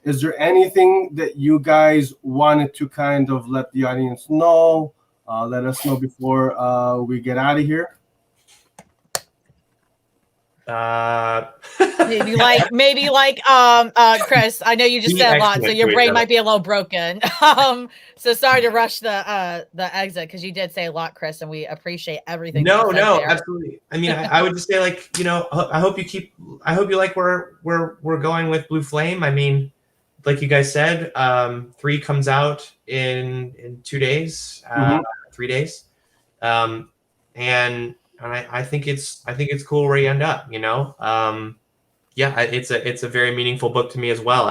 Is there anything that you guys wanted to kind of let the audience know? Let us know before we get out of here. maybe like Chris, I know you just said a lot, so your brain might be a little broken. So sorry to rush the exit, because you did say a lot, Chris, and we appreciate everything. No, absolutely. I mean, I would just say, like, I hope you like where we're going with Blue Flame. I mean, like you guys said, 3 comes out in 2 days, 3 days, and I think it's cool where you end up. It's a very meaningful book to me as well.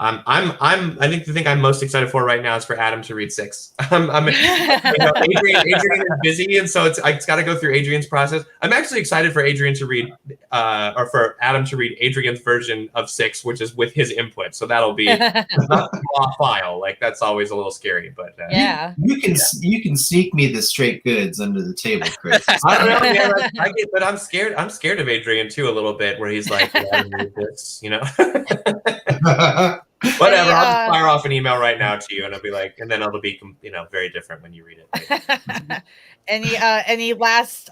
I think the thing I'm most excited for right now is for Adam to read 6. Adrian is busy, and so it's got to go through Adrian's process. I'm actually excited for Adrian to read, or for Adam to read Adrian's version of 6, which is with his input. So that'll be not a raw file. Like, that's always a little scary, but you can sneak me the straight goods under the table, Chris. I don't know, man. I get, but I'm scared of Adrian too a little bit, where he's like, I read this, Whatever, I'll just fire off an email right now to you, and I'll be like, and then it'll be, very different when you read it. Any last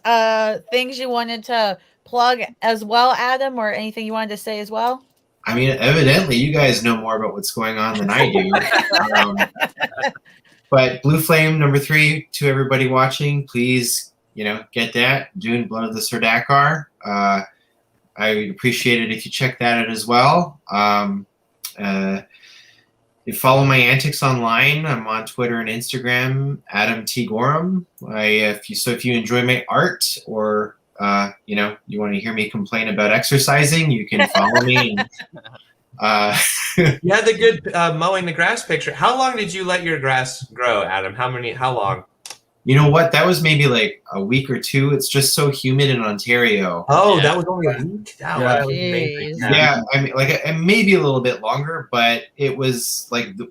things you wanted to plug as well, Adam, or anything you wanted to say as well? I mean, evidently you guys know more about what's going on than I do. But Blue Flame #3, to everybody watching, please, get that. Dune, Blood of the Sardaukar. I would appreciate it if you check that out as well. You follow my antics online. I'm on Twitter and Instagram, Adam T. Gorham. If you enjoy my art, or you want to hear me complain about exercising, you can follow me. You had the good mowing the grass picture. How long did you let your grass grow, Adam? How long? You know what? That was maybe like a week or 2. It's just so humid in Ontario. Oh, that was only a week? That was amazing. Yeah, I mean, like, maybe a little bit longer, but it was like the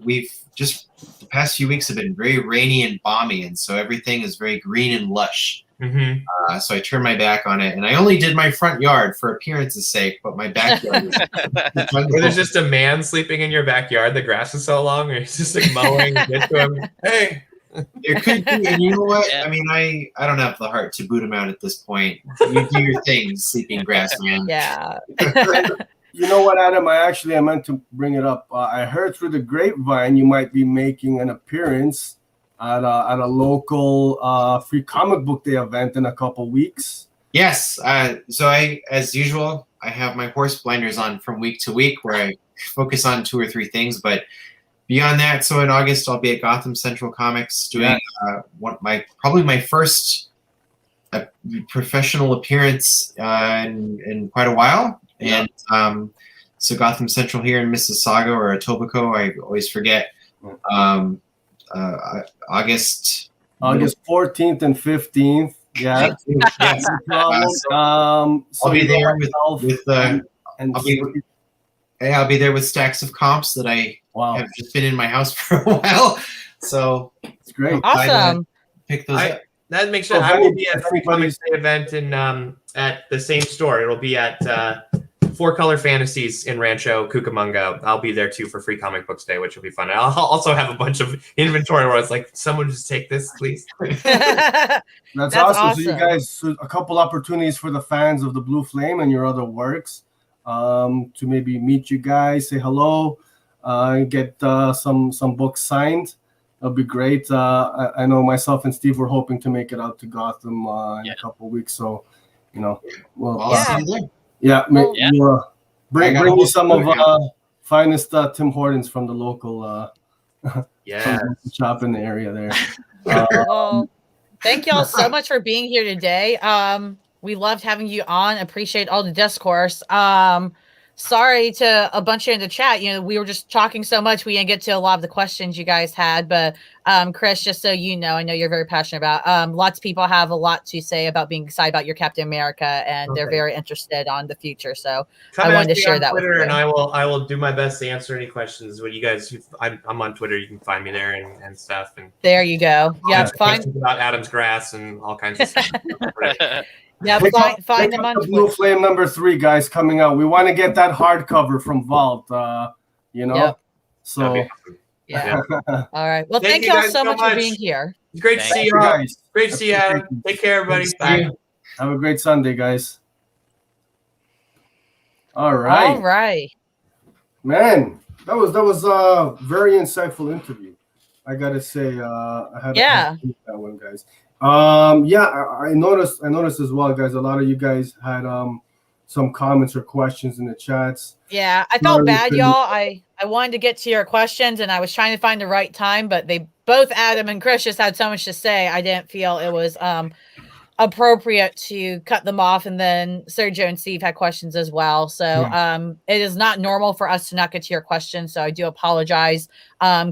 past few weeks have been very rainy and balmy, and so everything is very green and lush. Mm-hmm. So I turned my back on it, and I only did my front yard for appearance's sake, but my backyard was there's just a man sleeping in your backyard. The grass is so long, or he's just like mowing. Get to him. Hey. There could be, and you know what? I mean, I don't have the heart to boot him out at this point. You do your thing, sleeping grass man. Yeah. You know what, Adam? I meant to bring it up. I heard through the grapevine you might be making an appearance at a local free comic book day event in a couple weeks. Yes. So as usual, I have my horse blinders on from week to week, where I focus on 2 or 3 things, but beyond that, so in August, I'll be at Gotham Central Comics doing probably my first professional appearance in quite a while. And so Gotham Central here in Mississauga, or Etobicoke, I always forget. August 14th and 15th. Yeah. Yes. I'll be there I'll be there with stacks of comps that I have just been in my house for a while. So it's great. Awesome. Pick those up. That makes sense. I will be at the Comics Day event at the same store. It'll be at 4-Color Fantasies in Rancho Cucamonga. I'll be there too for Free Comic Books Day, which will be fun. I'll also have a bunch of inventory where it's like, someone just take this, please. That's awesome. So you guys, a couple opportunities for the fans of the Blue Flame and your other works to maybe meet you guys, say hello, get some books signed. That'll be great. I know myself and Steve were hoping to make it out to Gotham in a couple of weeks. So, we'll bring you some of finest Tim Hortons from the local shop in the area there. Thank y'all so much for being here today. We loved having you on. Appreciate all the discourse. Sorry to a bunch of you in the chat. You know, we were just talking so much we didn't get to a lot of the questions you guys had. But Chris, just so you know, I know you're very passionate about. Lots of people have a lot to say about being excited about your Captain America, and they're very interested on the future. So Come I wanted to at me share on that Twitter, with you. and I will do my best to answer any questions. What you guys, I'm on Twitter. You can find me there and stuff. And There you go. Yeah, fine. questions about Adam's grass and all kinds of stuff. Yeah, find them on the Blue Twitter. Flame #3, guys, coming out. We want to get that hardcover from Vault. You know, Yep. so Yeah. All right. Well, Thank thank you y'all guys so so much for much. being here. It's great to see you guys. Great to see you, Adam. Take care, everybody. Bye. Have a great Sunday, guys. All right, man. That was a very insightful interview. I gotta say, I had that one, guys. I noticed as well, guys. A lot of you guys had some comments or questions in the chats. Yeah, I felt bad, y'all. I wanted to get to your questions, and I was trying to find the right time, but they both, Adam and Chris, just had so much to say. I didn't feel it was appropriate to cut them off, and then Sergio and Steve had questions as well. So it is not normal for us to not get to your questions, so I do apologize.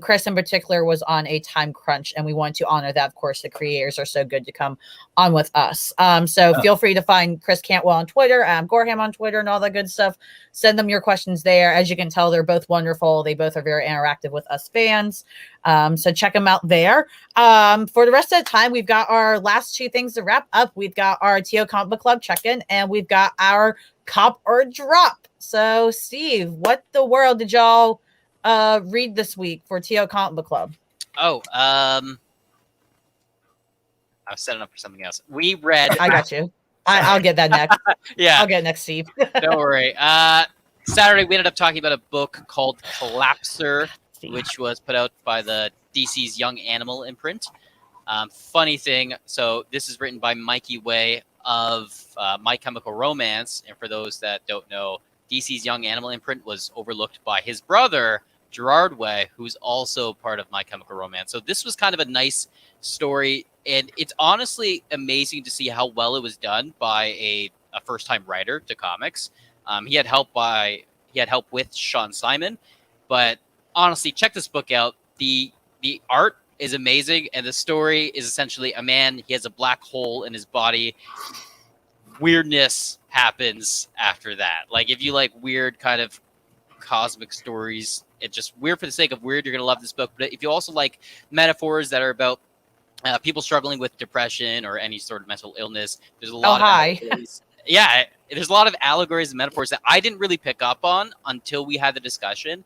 Chris in particular was on a time crunch, and we want to honor that. Of course, the creators are so good to come on with us. So feel free to find Chris Cantwell on Twitter, Gorham on Twitter, and all that good stuff. Send them your questions there. As you can tell, they're both wonderful. They both are very interactive with us fans. So check them out there. For the rest of the time, we've got our last two things to wrap up. We've got our TO Comic Book Club check-in, and we've got our Cop or Drop. So, Steve, what the world did y'all read this week for TO Comic Book Club? Oh, I was setting up for something else. We read. I got you. I'll get that next. Yeah, I'll get it next, Steve. Don't worry. Saturday, we ended up talking about a book called Collapser, which was put out by the DC's Young Animal imprint. Funny thing, so this is written by Mikey Way of My Chemical Romance, and for those that don't know, DC's Young Animal imprint was overlooked by his brother, Gerard Way, who's also part of My Chemical Romance. So this was kind of a nice story, and it's honestly amazing to see how well it was done by a first-time writer to comics. He had help with Sean Simon, but honestly, check this book out. The art is amazing, and the story is essentially a man. He has a black hole in his body. Weirdness happens after that. Like, if you like weird kind of cosmic stories, it's just weird for the sake of weird, you're gonna love this book. But if you also like metaphors that are about people struggling with depression or any sort of mental illness, there's a lot of allegories. Yeah, there's a lot of allegories and metaphors that I didn't really pick up on until we had the discussion.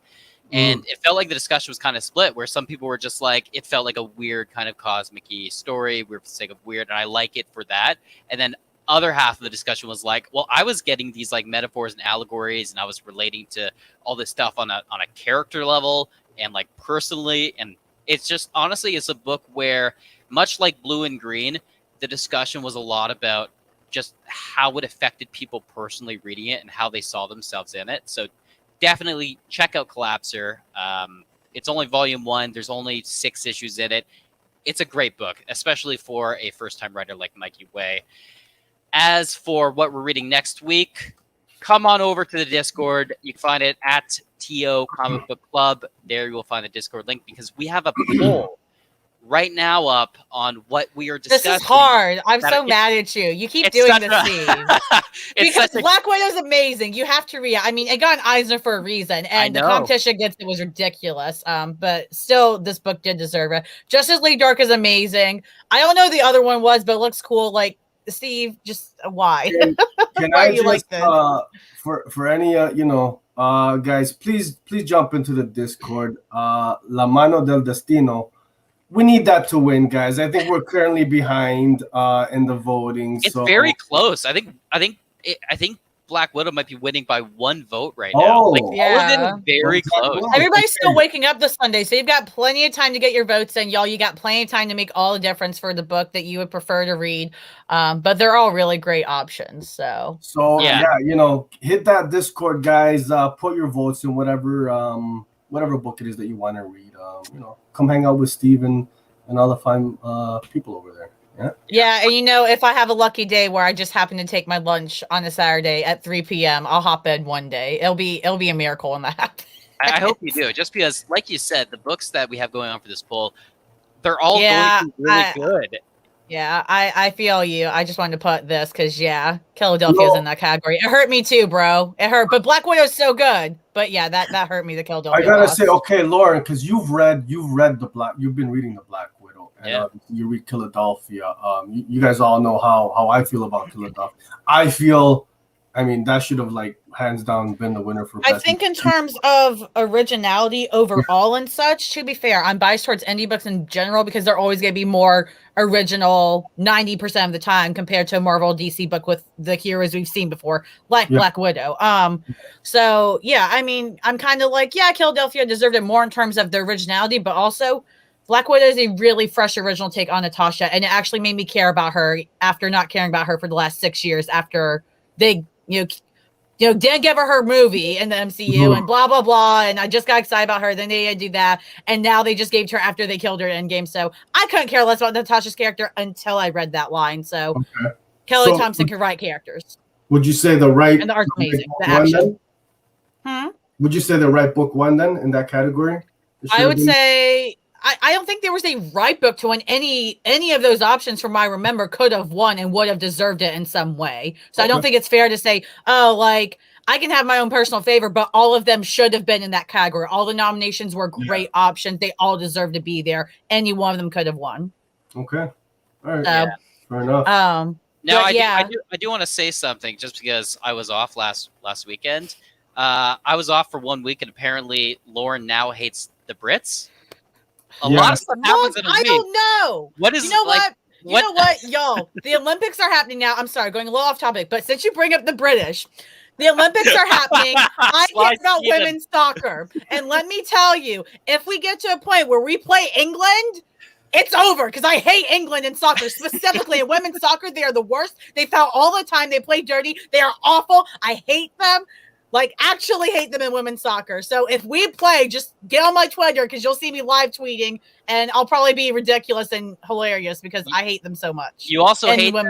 And it felt like the discussion was kind of split, where some people were just like, it felt like a weird kind of cosmic-y story, weird for the sake of weird, and I like it for that. And then other half of the discussion was like, well, I was getting these like metaphors and allegories, and I was relating to all this stuff on a character level and like personally. And it's just, honestly, it's a book where, much like Blue and Green, the discussion was a lot about just how it affected people personally reading it and how they saw themselves in it. So definitely check out Collapser. It's only volume 1. There's only 6 issues in it. It's a great book, especially for a first-time writer like Mikey Way. As for what we're reading next week, come on over to the Discord. You can find it at TO Comic Book Club. There you will find the Discord link, because we have a poll right now up on what we are discussing. This is hard. I'm so mad at you. You keep doing this, Steve. Because Black Widow's amazing. You have to read. I mean, it got an Eisner for a reason, and the competition against it was ridiculous. But still, this book did deserve it. Justice League Dark is amazing. I don't know who the other one was, but it looks cool. Like, Steve, just why? Can why I you just, like this? For any guys, please jump into the Discord. La Mano del Destino. We need that to win, guys. I think we're currently behind in the voting. It's very close. I think Black Widow might be winning by 1 vote right now. Like, all of it is very close. Everybody's still waking up this Sunday, so you've got plenty of time to get your votes in, y'all. You got plenty of time to make all the difference for the book that you would prefer to read. But they're all really great options. So yeah, hit that Discord, guys. Put your votes in whatever book it is that you want to read. Come hang out with Steve and all the fine people over there. Yeah, and you know, if I have a lucky day where I just happen to take my lunch on a Saturday at 3 p.m., I'll hop in one day. It'll be a miracle when that happens. I hope you do, just because, like you said, the books that we have going on for this poll, they're all Yeah, going to be really good. Yeah, I feel you. I just wanted to put this because Philadelphia's in that category. It hurt me too, bro. It hurt, but Black Widow's so good. But yeah, that hurt me. The Philadelphia. I gotta loss. say, okay, Lauren, because you've been reading the Black Widow, and you read Philadelphia. You guys all know how I feel about Philadelphia. I mean, that should have hands down been the winner for. I think in terms of originality overall and such, to be fair, I'm biased towards indie books in general because they're always going to be more original 90% of the time compared to a Marvel DC book with the heroes we've seen before, like Black Widow. So yeah, I mean, I'm kind of like, Philadelphia deserved it more in terms of the originality, but also Black Widow is a really fresh original take on Natasha, and it actually made me care about her after not caring about her for the last 6 years after they didn't give her movie in the MCU and blah, blah, blah. And I just got excited about her. Then they didn't do that. And now they just gave it to her after they killed her in Endgame. So I couldn't care less about Natasha's character until I read that line. So Kelly Thompson can write characters. Would you say the right... And the art's amazing. The action. Would you say the right book won then in that category? I would say... I don't think there was a right book to win. Any of those options from I remember could have won and would have deserved it in some way. So I don't think it's fair to say, I can have my own personal favor, but all of them should have been in that category. All the nominations were great options. They all deserve to be there. Any one of them could have won. Okay. All right. Fair enough. Now I do want to say something just because I was off last weekend. I was off for 1 week and apparently Lauren now hates the Brits. A lot of stuff happens in a week. I don't know. What is You know what, y'all? The Olympics are happening now. I'm sorry, going a little off topic, but since you bring up the British, the Olympics are happening. I care about women's soccer. And let me tell you, if we get to a point where we play England, it's over because I hate England in soccer, specifically in women's soccer. They are the worst. They foul all the time. They play dirty. They are awful. I hate them. Actually hate them in women's soccer. So if we play, just get on my Twitter because you'll see me live tweeting and I'll probably be ridiculous and hilarious because I hate them so much. You also hate them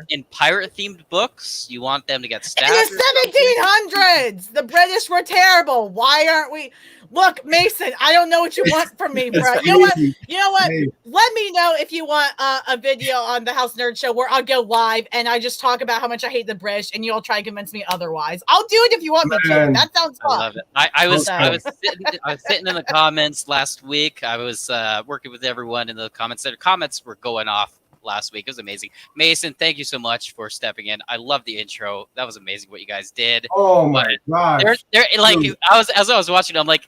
in pirate-themed books. You want them to get stabbed. In the 1700s, the British were terrible. Why aren't we? Look, Mason, I don't know what you want from me, bro. You know what? Hey. Let me know if you want a video on the House Nerd Show where I'll go live and I just talk about how much I hate the British and you'll try to convince me otherwise. I'll do it if you want me to. That sounds fun. I love it. I was sitting in the comments last week. I was working with everyone in the comments. Their comments were going off last week. It was amazing. Mason, thank you so much for stepping in. I love the intro. That was amazing what you guys did. Oh my god! As I was watching, I'm like,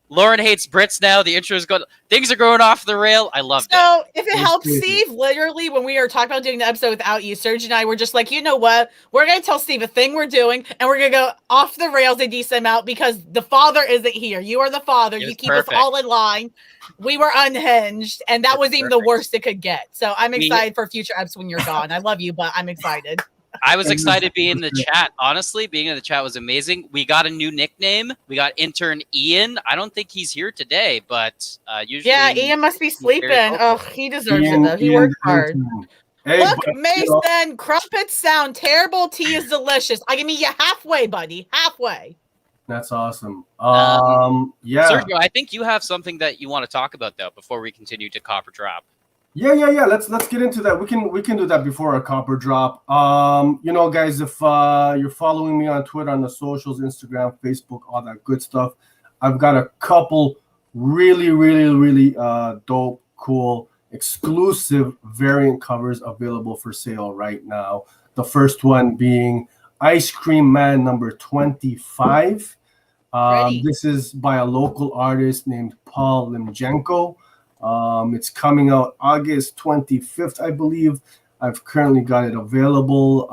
Lauren hates Brits now. The intro is going. Things are going off the rail. I loved it. So if it helps, Steve, literally when we were talking about doing the episode without you, Serge and I were just like, you know what? We're gonna tell Steve a thing we're doing, and we're gonna go off the rails a decent amount because the father isn't here. You are the father. You keep us all in line. We were unhinged, and that was even the worst it could get. So I'm excited for future episodes when you're gone. I love you, but I'm excited. I was excited being in the chat. Honestly, being in the chat was amazing. We got a new nickname. We got intern Ian. I don't think he's here today, but usually... Yeah, Ian must be sleeping. Oh, he deserves it, though. He worked hard. Hey, look, Mason, crumpets sound terrible. Tea is delicious. I can meet you halfway, buddy. Halfway. That's awesome. Yeah. Sergio, I think you have something that you want to talk about, though, before we continue to Copper Drop. Yeah. Let's get into that. We can do that before a Copper Drop. Guys, if you're following me on Twitter, on the socials, Instagram, Facebook, all that good stuff, I've got a couple really dope, cool, exclusive variant covers available for sale right now. The first one being Ice Cream Man number 25. This is by a local artist named Paul Limjenko. It's coming out August 25th, I believe. I've currently got it available.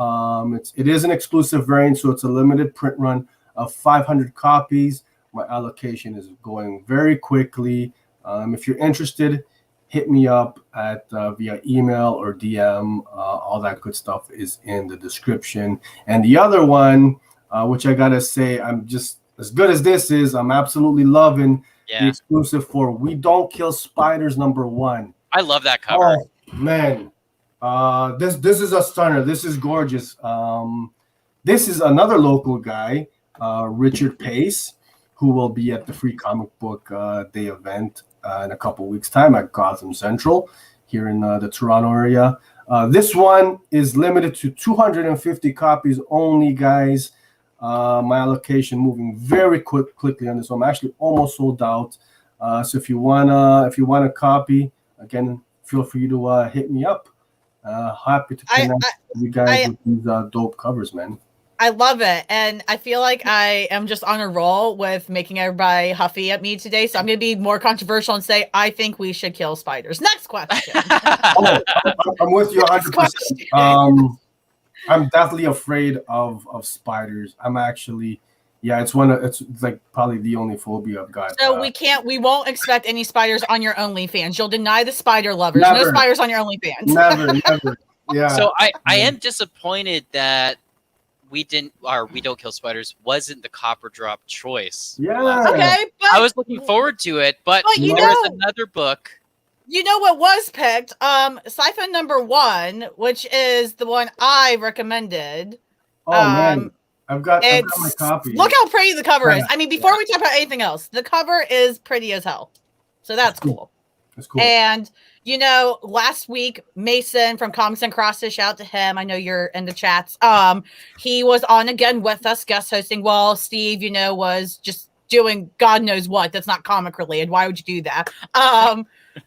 It is an exclusive variant, so it's a limited print run of 500 copies. My allocation is going very quickly. If you're interested, hit me up at via email or DM. All that good stuff is in the description. And the other one, which I gotta say, I'm just as good as this is, I'm absolutely loving. The exclusive for We Don't Kill Spiders number 1. I love that cover. Oh, man. This is a stunner. This is gorgeous. This is another local guy, Richard Pace, who will be at the Free Comic Book Day event in a couple weeks' time at Gotham Central here in the Toronto area. This one is limited to 250 copies only, guys. My allocation moving very quickly on this one. I'm actually almost sold out. So if you want a copy, again, feel free to hit me up. Happy to connect with you guys with these dope covers, man. I love it. And I feel like I am just on a roll with making everybody huffy at me today. So I'm going to be more controversial and say, I think we should kill spiders. Next question. I'm with you 100%. I'm definitely afraid of spiders. I'm actually, it's like probably the only phobia I've got. So we won't expect any spiders on your OnlyFans. You'll deny the spider lovers. Never. No spiders on your OnlyFans. Never. Yeah. So I am disappointed that we don't kill spiders wasn't the Copper Drop choice. Yeah. Okay, but I was looking forward to it, but you there was another book. You know what was picked? Syphon #1, which is the one I recommended. Oh man, I've got my copy. Look how pretty the cover is. I mean, before we talk about anything else, the cover is pretty as hell. So that's cool. That's cool. And last week, Mason from Comics and Crosses, shout out to him. I know you're in the chats. He was on again with us, guest hosting, while Steve, was just doing God knows what. That's not comic related. Why would you do that?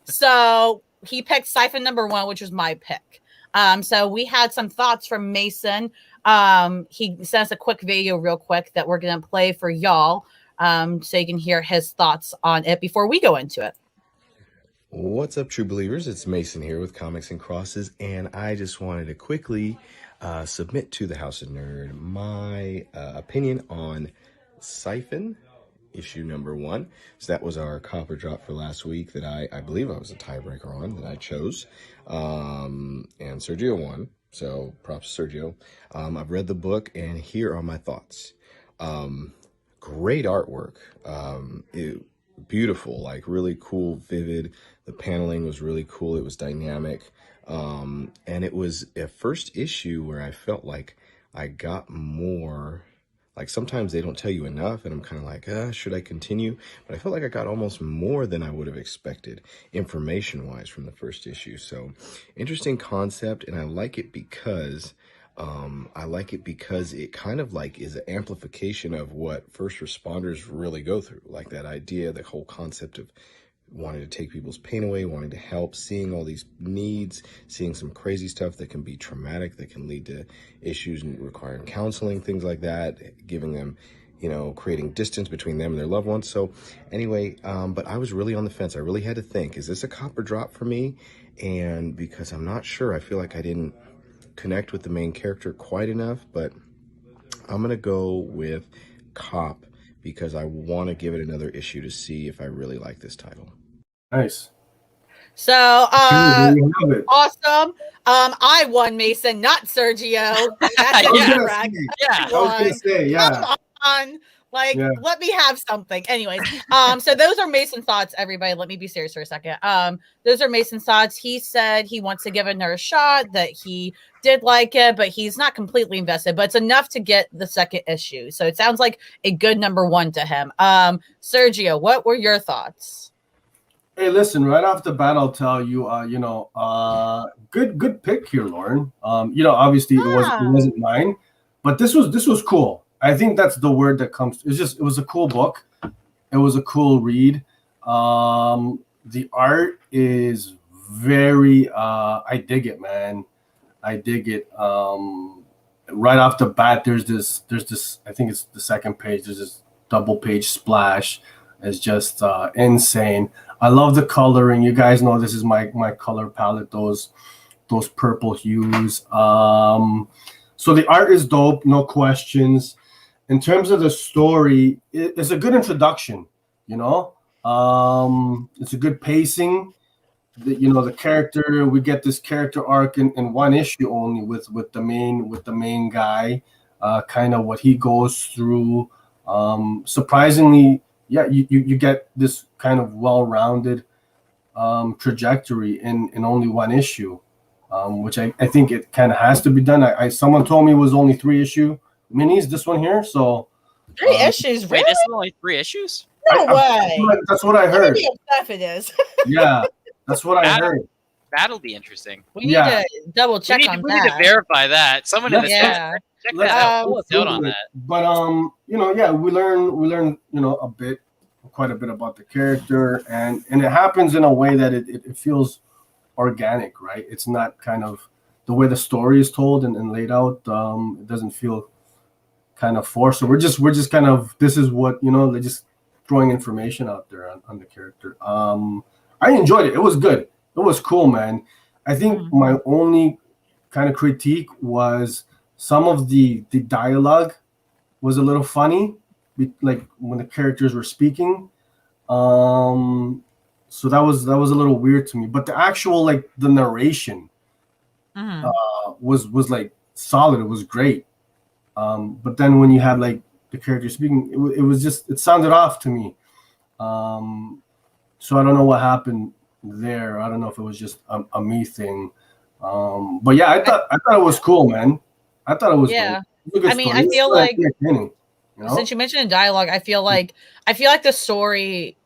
So he picked Syphon #1, which was my pick. So we had some thoughts from Mason. He sent us a quick video real quick that we're going to play for y'all. So you can hear his thoughts on it before we go into it. What's up, true believers? It's Mason here with Comics and Crosses, and I just wanted to quickly submit to the House of Nerd my opinion on Syphon issue #1. So that was our Copper Drop for last week that I believe I was a tiebreaker on that I chose, and Sergio won. So props to Sergio. I've read the book, and here are my thoughts. Great artwork. Beautiful, like really cool, vivid. The paneling was really cool. It was dynamic. And it was a first issue where I felt like I got more. Like sometimes they don't tell you enough, and I'm kind of like, should I continue? But I felt like I got almost more than I would have expected information-wise from the first issue. So interesting concept, and I like it because it kind of like is an amplification of what first responders really go through. Like that idea, the whole concept of wanting to take people's pain away, wanting to help, seeing all these needs, seeing some crazy stuff that can be traumatic, that can lead to issues requiring counseling, things like that, giving them, creating distance between them and their loved ones. So anyway, but I was really on the fence. I really had to think, is this a Copper Drop for me? And because I'm not sure, I feel like I didn't connect with the main character quite enough, but I'm going to go with Cop because I want to give it another issue to see if I really like this title. Nice. So, awesome. I won, Mason, not Sergio. That's incorrect. I was gonna say, Come on. Let me have something. Anyways, so those are Mason's thoughts, everybody. Let me be serious for a second. Those are Mason's thoughts. He said he wants to give it another shot, that he did like it, but he's not completely invested, but it's enough to get the second issue. So it sounds like a good #1 to him. Sergio, what were your thoughts? Hey, listen, right off the bat, I'll tell you, good pick here, Lauren. Obviously it wasn't mine, but this was cool. I think that's the word that comes. It was a cool book. It was a cool read. The art is very, I dig it, man. I dig it. Right off the bat, there's this, I think it's the second page. There's this double page splash. It's just insane. I love the coloring. You guys know this is my color palette. Those purple hues. So the art is dope, no questions. In terms of the story, it's a good introduction. It's a good pacing. The character, we get this character arc in one issue only with the main guy, kind of what he goes through. Surprisingly, you get this kind of well-rounded trajectory in only one issue. which I think it kind of has to be done. Someone told me it was only 3-issue minis, this one here. So 3 issues, Wait, really? this is only 3 issues? No way. That's what I heard. Maybe if it is. Yeah, that's what I heard. That'll be interesting. We need Yeah. to double check we need, on we need to that. verify that. Someone in the chat, Yeah. check Let's- that out. Pull us out on Absolutely. that. But yeah, we learn quite a bit about the character, and it happens in a way that it feels organic, right? It's not kind of the way the story is told and laid out. It doesn't feel kind of forced. So we're just kind of, this is what, they're just throwing information out there on the character. I enjoyed it. It was good. It was cool, man. I think my only kind of critique was some of the dialogue was a little funny, like when the characters were speaking. So that was a little weird to me. But the actual, like, the narration was like solid. It was great. But then when you had like the character speaking, it sounded off to me. So I don't know what happened there. I don't know if it was just a me thing. But yeah, I thought it was cool, man. I thought it was Yeah. good. I mean, I feel like since since you mentioned dialogue, I feel like the story,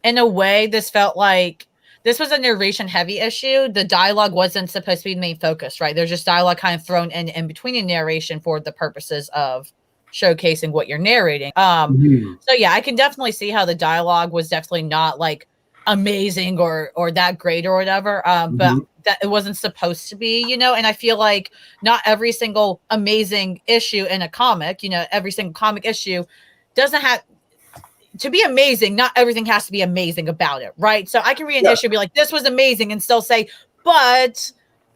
in a way, this felt like this was a narration heavy issue. The dialogue wasn't supposed to be the main focus, right? There's just dialogue kind of thrown in between the narration for the purposes of showcasing what you're narrating. So yeah, I can definitely see how the dialogue was definitely not like amazing or that great or whatever. But that it wasn't supposed to be, and I feel like not every single amazing issue in a comic, every single comic issue doesn't have to be amazing. Not everything has to be amazing about it, right? So I can read an issue and be like, this was amazing, and still say, but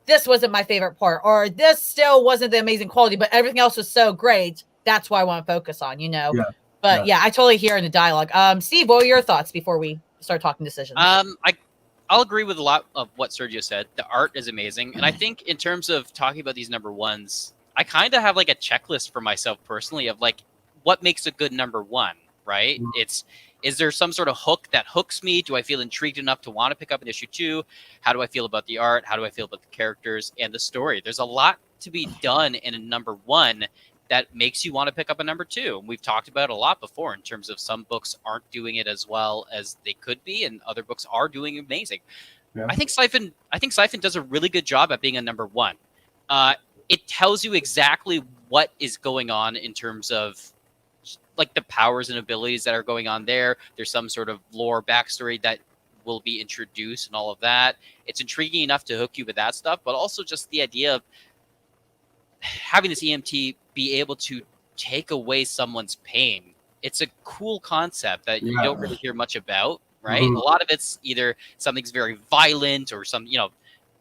this wasn't my favorite part, or this still wasn't the amazing quality, but everything else was so great. That's what I want to focus on, But yeah, I totally hear in the dialogue. Steve, what were your thoughts before we start talking decisions? I'll agree with a lot of what Sergio said. The art is amazing. And I think in terms of talking about these number ones, I kind of have like a checklist for myself personally of like what makes a good number one, right? Is there some sort of hook that hooks me? Do I feel intrigued enough to want to pick up an issue 2? How do I feel about the art? How do I feel about the characters and the story? There's a lot to be done in a number one that makes you want to pick up a number 2. And we've talked about it a lot before in terms of some books aren't doing it as well as they could be, and other books are doing amazing. Yeah. I think Syphon does a really good job at being a number one. It tells you exactly what is going on in terms of like the powers and abilities that are going on there. There's some sort of lore backstory that will be introduced and all of that. It's intriguing enough to hook you with that stuff, but also just the idea of having this EMT be able to take away someone's pain. It's a cool concept that you don't really hear much about, right? A lot of it's either something's very violent or some,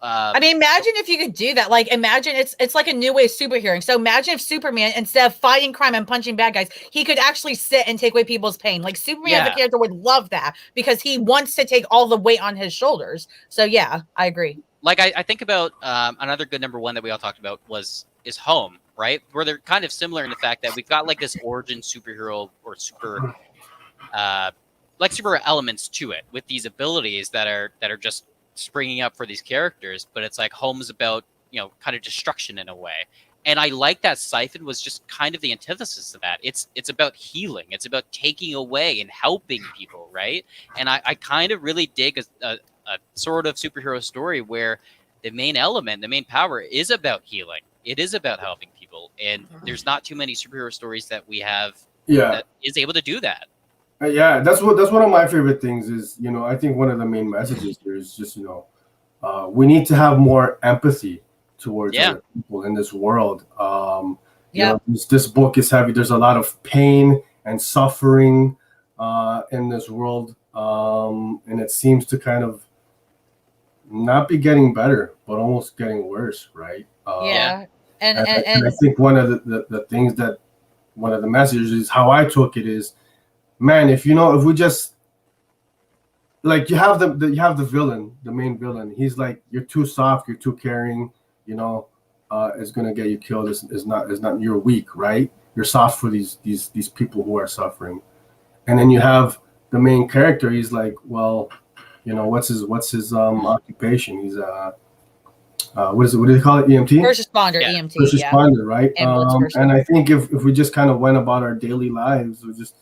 I mean, imagine if you could do that. Like, imagine it's like a new way of superheroing. So imagine if Superman, instead of fighting crime and punching bad guys, he could actually sit and take away people's pain. Like, Superman as a character would love that because he wants to take all the weight on his shoulders. So yeah, I agree. Like I think about another good number one that we all talked about is HoN, right? Where they're kind of similar in the fact that we've got like this origin superhero or super elements to it with these abilities that are just springing up for these characters. But it's like HoN's about kind of destruction in a way, and I like that Syphon was just kind of the antithesis to that. It's about healing. It's about taking away and helping people, right? And I kind of really dig a sort of superhero story where the main element, the main power is about healing. It is about helping people. And there's not too many superhero stories that we have that is able to do that. That's one of my favorite things is, I think one of the main messages here is just, we need to have more empathy towards other people in this world. This book is heavy. There's a lot of pain and suffering in this world. And it seems to kind of not be getting better, but almost getting worse, right? And I think one of the things that one of the messages is how I took it is, man, if we just like you have the villain, the main villain, he's like, you're too soft, you're too caring, is gonna get you killed. Is not you're weak, right? You're soft for these people who are suffering, and then you have the main character. He's like, well, what's his occupation? He's what is it? What do they call it? EMT. First responder, Yeah. EMT. First Yeah. responder, right? Ambulance first And I think if we just kind of went about our daily lives, we just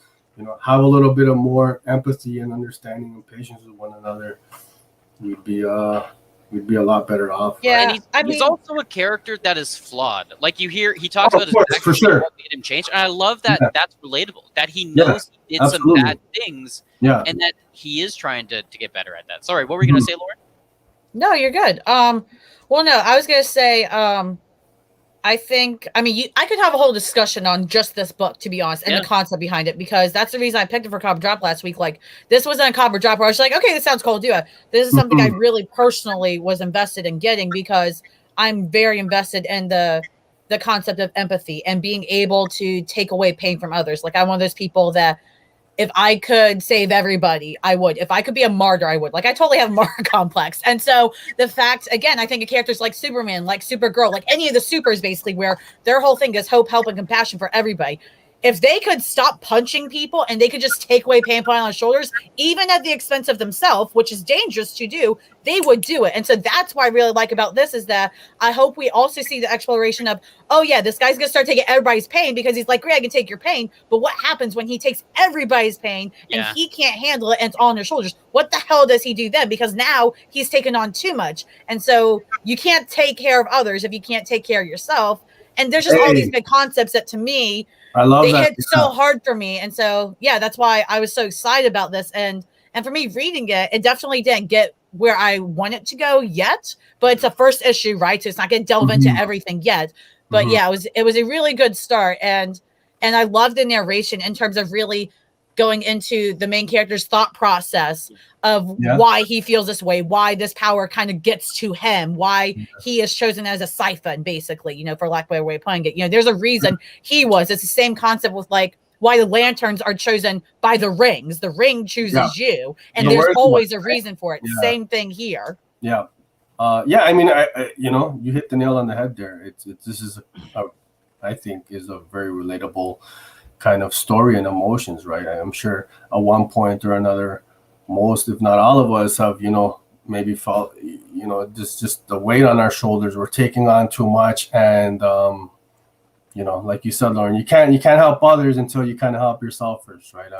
have a little bit of more empathy and understanding and patience with one another, we'd be a lot better off. Yeah. And I he's mean, also a character that is flawed. Like you hear, he talks Oh, about of course, his for backstory, sure. what made him change, and I love that. Yeah. That's relatable. That he Yeah, knows he did absolutely. some bad things, Yeah. and that he is trying to get better at that. Sorry, what were you gonna say, Lauren? no, you're good. Well, no, I was gonna say, I think, I mean, I could have a whole discussion on just this book, to be honest, and Yeah. the concept behind it, because that's the reason I picked it for Copper Drop last week. Like, this wasn't a Copper Drop where I was like, okay, this sounds cool, do it. This is something I really personally was invested in getting, because I'm very invested in the concept of empathy and being able to take away pain from others. Like, I'm one of those people that if I could save everybody, I would. If I could be a martyr, I would. Like, I totally have a martyr complex. And so the fact, again, I think of characters like Superman, like Supergirl, like any of the supers, basically, where their whole thing is hope, help, and compassion for everybody. If they could stop punching people and they could just take away pain point on their shoulders, even at the expense of themselves, which is dangerous to do, they would do it. And so that's what I really like about this, is that I hope we also see the exploration of, oh yeah, this guy's gonna start taking everybody's pain because he's like, great, I can take your pain. But what happens when he takes everybody's pain and he can't handle it and it's all on their shoulders? What the hell does he do then? Because now he's taken on too much. And so you can't take care of others if you can't take care of yourself. And there's just all these big concepts that, to me, I love they that. hit so hard for me. And so, yeah, that's why I was so excited about this. And for me, reading it, it definitely didn't get where I want it to go yet, but it's a first issue, right? So it's not going to delve into everything yet. But yeah, it was a really good start. And I loved the narration in terms of really going into the main character's thought process of why he feels this way, why this power kind of gets to him, why he is chosen as a Syphon, basically, for lack of a better way of putting it. There's a reason he was. It's the same concept with like why the lanterns are chosen by the rings. The ring chooses you, and there's always a reason for it. Same thing here. Yeah. I mean, I you hit the nail on the head there. This is I think is a very relatable kind of story and emotions, right? I'm sure at one point or another, most, if not all of us have, maybe felt, just the weight on our shoulders. We're taking on too much. And, like you said, Lauren, you can't help others until you kind of help yourself first, right?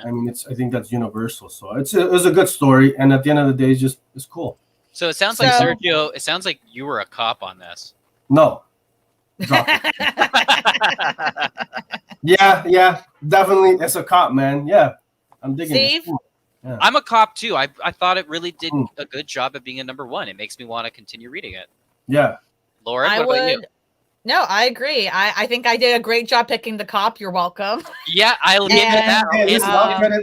I mean, I think that's universal. So it was a good story. And at the end of the day, it's cool. So it sounds like, Sergio, it sounds like you were a cop on this. No. Drop it. Yeah, definitely. It's a cop, man. Yeah, I'm digging it. Yeah. I'm a cop too. I thought it really did a good job at being a #1. It makes me want to continue reading it. Yeah. Lauren, what about you? No, I agree. I think I did a great job picking the cop. You're welcome. Yeah, I'll give it that. Hey, listen,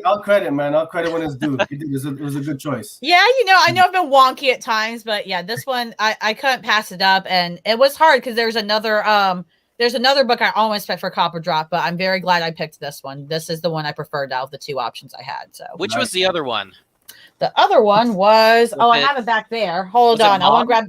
I'll credit, man. I'll credit when it's due. It was a good choice. Yeah, I know I've been wonky at times, but yeah, this one I couldn't pass it up, and it was hard because there's another book I almost picked for Copper Drop, but I'm very glad I picked this one. This is the one I preferred out of the two options I had. So which was the other one? The other one was I have it back there. Hold on, I want to grab.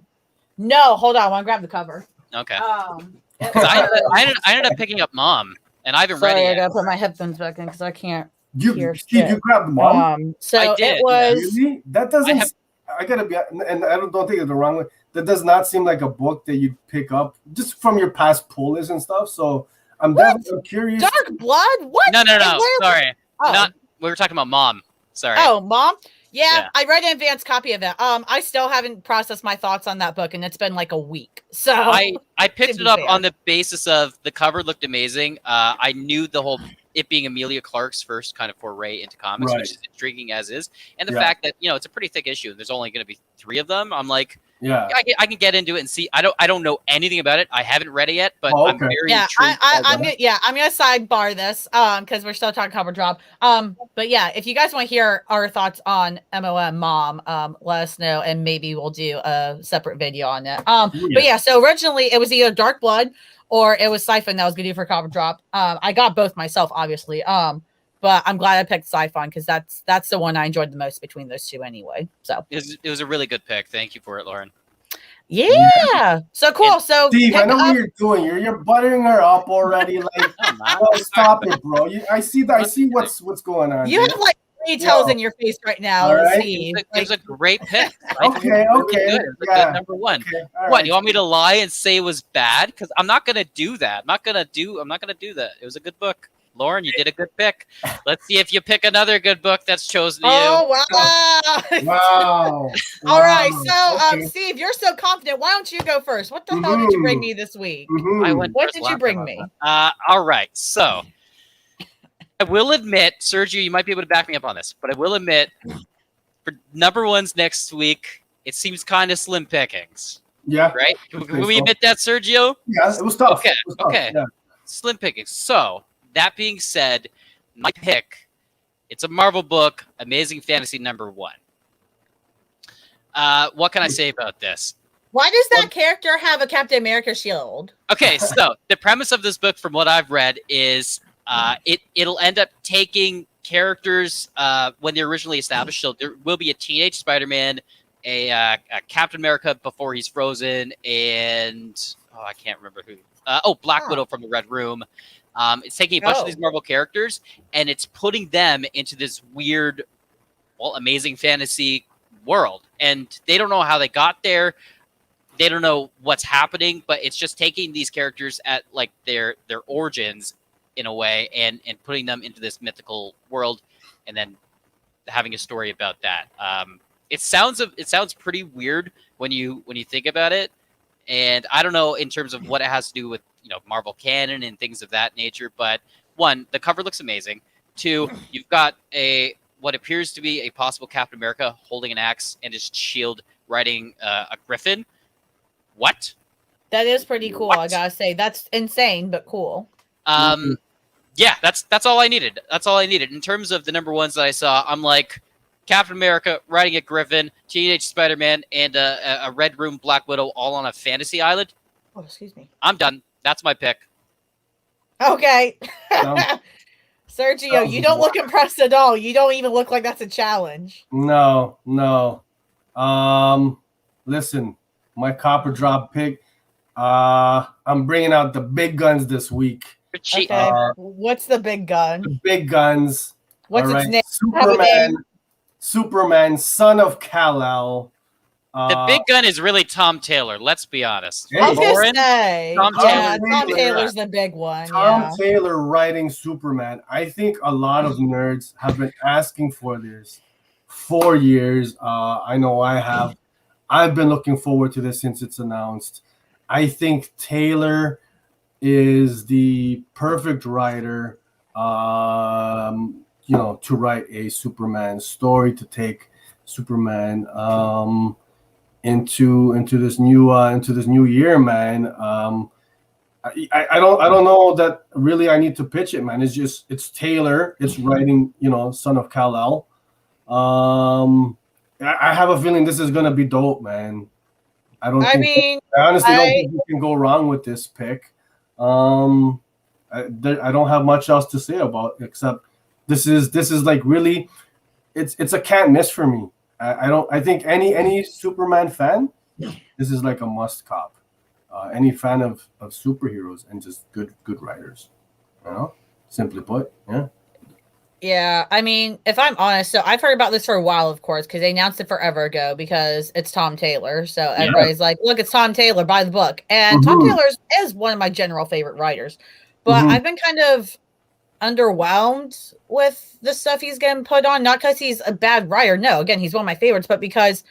No, hold on, I want to grab the cover. Okay. I ended up picking up Mom, and I haven't read it yet. I gotta put my headphones back in because I can't. You grabbed Mom. So it was. Really? That doesn't. I gotta be, and I don't think it's the wrong way. That does not seem like a book that you pick up just from your past pull lists and stuff. So I'm definitely curious. Dark Blood? What? No. Sorry, not. We were talking about Mom. Sorry. Oh, Mom. Yeah, I read an advanced copy of it. I still haven't processed my thoughts on that book, and it's been like a week. So I picked it up on the basis of the cover looked amazing. I knew it being Emilia Clarke's first kind of foray into comics, which is intriguing as is, and the fact that it's a pretty thick issue. There's only going to be 3 of them. I'm like, I can get into it and see. I don't know anything about it. I haven't read it yet, but I'm very intrigued. I'm gonna sidebar this because we're still talking Cover Drop. But yeah, if you guys want to hear our thoughts on MOM Mom, let us know, and maybe we'll do a separate video on it. But yeah, so originally it was either Dark Blood or it was Syphon that I was gonna do for Cover Drop. I got both myself, obviously. But I'm glad I picked Syphon because that's the one I enjoyed the most between those two anyway. So it was a really good pick. Thank you for it, Lauren. Yeah. So cool. So Steve, I know what you're doing. You're buttering her up already. Like, stop it, bro. I see what's going on. You have like tells in your face right now, All right. Steve. It was a great pick. Okay, Really okay, good. It was a yeah. good number one. Okay, all What, right. you want me to lie and say it was bad? Because I'm not gonna do that. I'm not gonna do that. It was a good book. Lauren, you did a good pick. Let's see if you pick another good book that's chosen to you. Oh wow! Wow. All right, Wow. so Okay. Steve, you're so confident. Why don't you go first? What the hell did you bring me this week? Mhm. I went What first did you last bring time. me? All right, so I will admit, Sergio, you might be able to back me up on this, but I will admit, for number ones next week, it seems kind of slim pickings, Yeah. right? I Can think we so. admit that, Sergio? Yeah, it was tough. Okay, It was tough, okay. Yeah. Slim pickings. So, that being said, my pick, it's a Marvel book, Amazing Fantasy number 1. What can I say about this? Why does that character have a Captain America shield? Okay, so the premise of this book, from what I've read, is it'll end up taking characters when they're originally established. So there will be a teenage Spider-Man, a Captain America before he's frozen, and I can't remember who. Black Widow from the Red Room. It's taking a bunch of these Marvel characters and it's putting them into this weird, amazing fantasy world, and they don't know how they got there. They don't know what's happening, but it's just taking these characters at like their origins in a way and putting them into this mythical world, and then having a story about that. It sounds pretty weird when you think about it, and I don't know in terms of what it has to do with Marvel canon and things of that nature. But one, the cover looks amazing. Two, you've got what appears to be a possible Captain America holding an axe and his shield riding a griffin. What? That is pretty cool. What? I gotta say, that's insane, but cool. Yeah, that's all I needed. That's all I needed. In terms of the number ones that I saw, I'm like Captain America riding a griffin, Teenage Spider-Man, and a Red Room Black Widow all on a fantasy island. Oh, excuse me. I'm done. That's my pick. Okay. No. Sergio, you don't look impressed at all. You don't even look like that's a challenge. No. Listen, my copper drop pick. I'm bringing out the big guns this week. You're cheating. Okay. What's the big gun? The big guns. What's all its right? name? Superman, son of Kal-El. The big gun is really Tom Taylor. Let's be honest. Hey, I was Lauren, gonna say, Tom yeah, Taylor. Tom Taylor's the big one. Tom Yeah. Taylor writing Superman. I think a lot of nerds have been asking for this for years. I know I have. I've been looking forward to this since it's announced. I think Taylor is the perfect writer, to write a Superman story, to take Superman into this new year, man. I don't know that really I need to pitch it, man. It's Taylor. It's writing, son of Kal-El. I have a feeling this is gonna be dope, man. I honestly don't think you can go wrong with this pick. I don't have much else to say about it, except this is like really, it's a can't miss for me. I think any Superman fan, this is like a must cop. Any fan of superheroes and just good writers, simply put. Yeah, I mean, if I'm honest, so I've heard about this for a while, of course, because they announced it forever ago because it's Tom Taylor. So everybody's like, look, it's Tom Taylor, buy the book. And Tom Taylor is one of my general favorite writers. But I've been kind of underwhelmed with the stuff he's getting put on. Not because he's a bad writer. No, again, he's one of my favorites, but because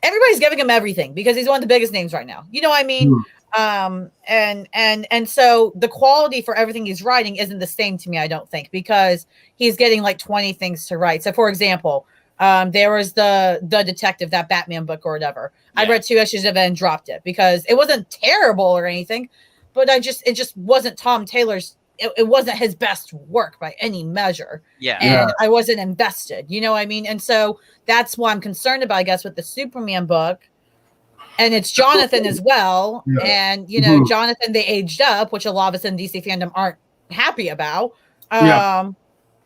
everybody's giving him everything because he's one of the biggest names right now. You know what I mean? And so the quality for everything he's writing isn't the same to me, I don't think, because he's getting like 20 things to write. So for example, there was the detective, that Batman book or whatever. I read 2 issues of it and dropped it because it wasn't terrible or anything, but it just wasn't Tom Taylor's. It wasn't his best work by any measure. And I wasn't invested, you know what I mean? And so that's what I'm concerned about, I guess, with the Superman book. And it's Jonathan as well. And, Jonathan, they aged up, which a lot of us in DC fandom aren't happy about. Let